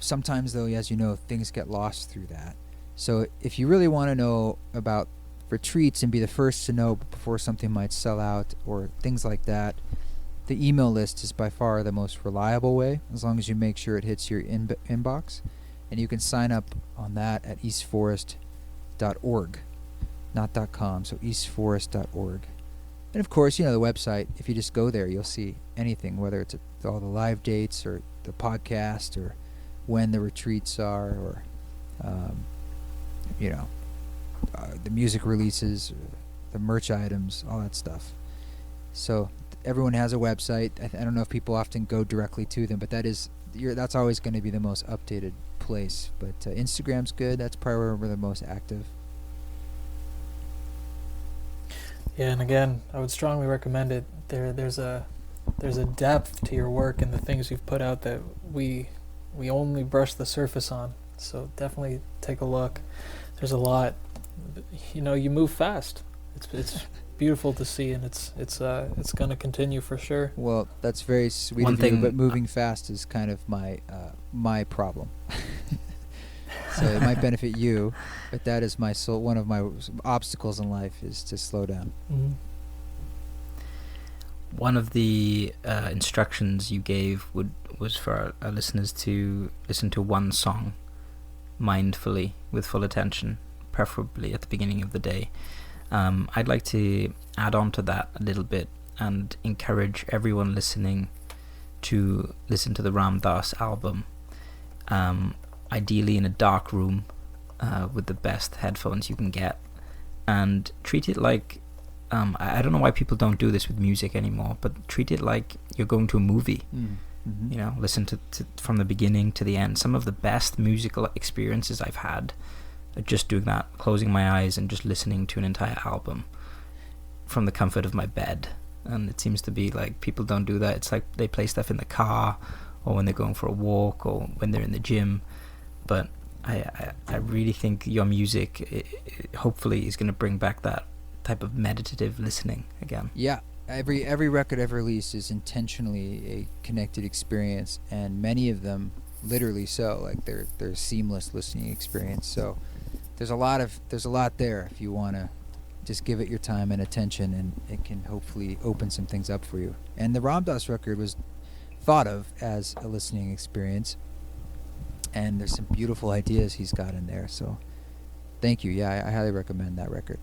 Sometimes, though, as you know, things get lost through that. So if you really want to know about retreats and be the first to know before something might sell out or things like that, the email list is by far the most reliable way, as long as you make sure it hits your inbox. And you can sign up on that at eastforest.org, not .com, so eastforest.org. And of course, the website, if you just go there, you'll see anything, whether it's all the live dates or the podcast or when the retreats are, or the music releases, the merch items, all that stuff. So everyone has a website. I don't know if people often go directly to them, but that's always going to be the most updated place. But Instagram's good. That's probably where we're the most active.
Yeah, and again, I would strongly recommend it. There's a depth to your work and the things you've put out that we only brush the surface on. So definitely take a look. There's a lot. You move fast. It's beautiful to see, and it's going to continue for sure.
Well, that's very sweet of you, but moving fast is kind of my problem. So it might benefit you, but that is one of my obstacles in life is to slow down.
Mm-hmm.
One of the instructions you gave was for our listeners to listen to one song mindfully with full attention, preferably at the beginning of the day. I'd like to add on to that a little bit and encourage everyone listening to listen to the Ram Dass album, ideally in a dark room with the best headphones you can get, and treat it like I don't know why people don't do this with music anymore, but treat it like you're going to a movie. Mm-hmm. Listen to from the beginning to the end. Some of the best musical experiences I've had just doing that, closing my eyes and just listening to an entire album from the comfort of my bed. And it seems to be like people don't do that. It's like they play stuff in the car, or when they're going for a walk, or when they're in the gym. But I really think your music it hopefully is going to bring back that type of meditative listening again.
Yeah, every record I've released is intentionally a connected experience, and many of them literally so. Like they're a seamless listening experience. So there's a lot there if you want to just give it your time and attention, and it can hopefully open some things up for you. And the Ram Dass record was thought of as a listening experience, and there's some beautiful ideas he's got in there. So thank you. Yeah, I highly recommend that record.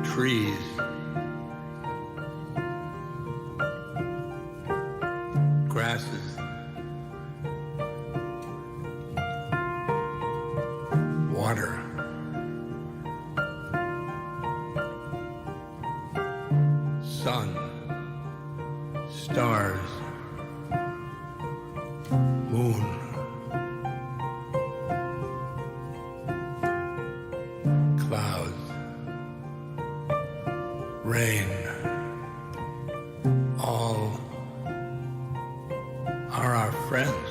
Trees, grasses, water, sun, stars, moon, clouds, rain, all are our friends,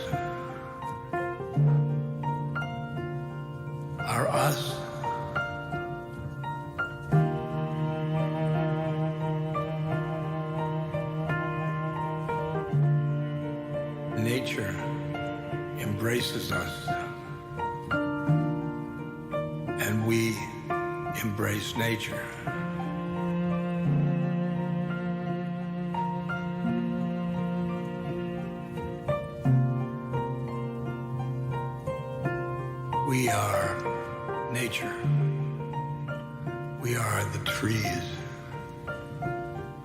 are us. Nature embraces us, and we embrace nature. We are nature. We are the trees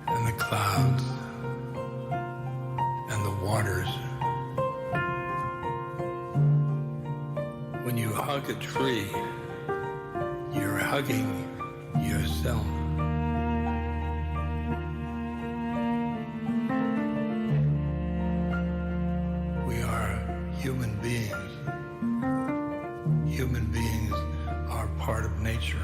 and the clouds and the waters. When you hug a tree, you're hugging yourself. We are human beings. Human beings are part of nature.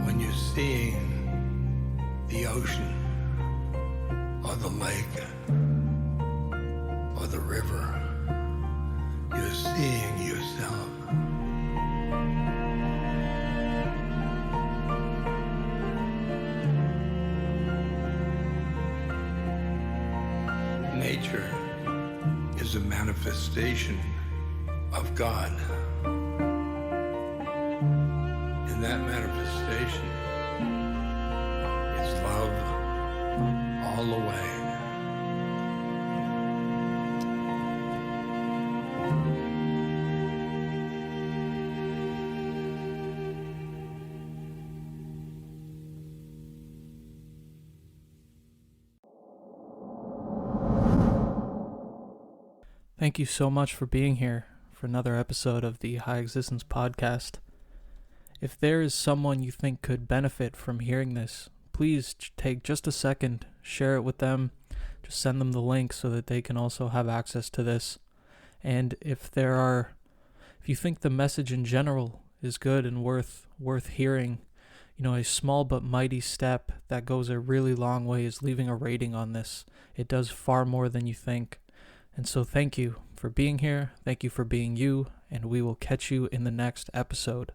When you're seeing the ocean or the lake or the river, you're seeing yourself. Nature is a manifestation of God. And that manifestation is love all the way.
Thank you so much for being here for another episode of the High Existence Podcast. If there is someone you think could benefit from hearing this, please take just a second, share it with them, just send them the link so that they can also have access to this. And if you think the message in general is good and worth hearing, a small but mighty step that goes a really long way is leaving a rating on this. It does far more than you think. And so thank you for being here, thank you for being you, and we will catch you in the next episode.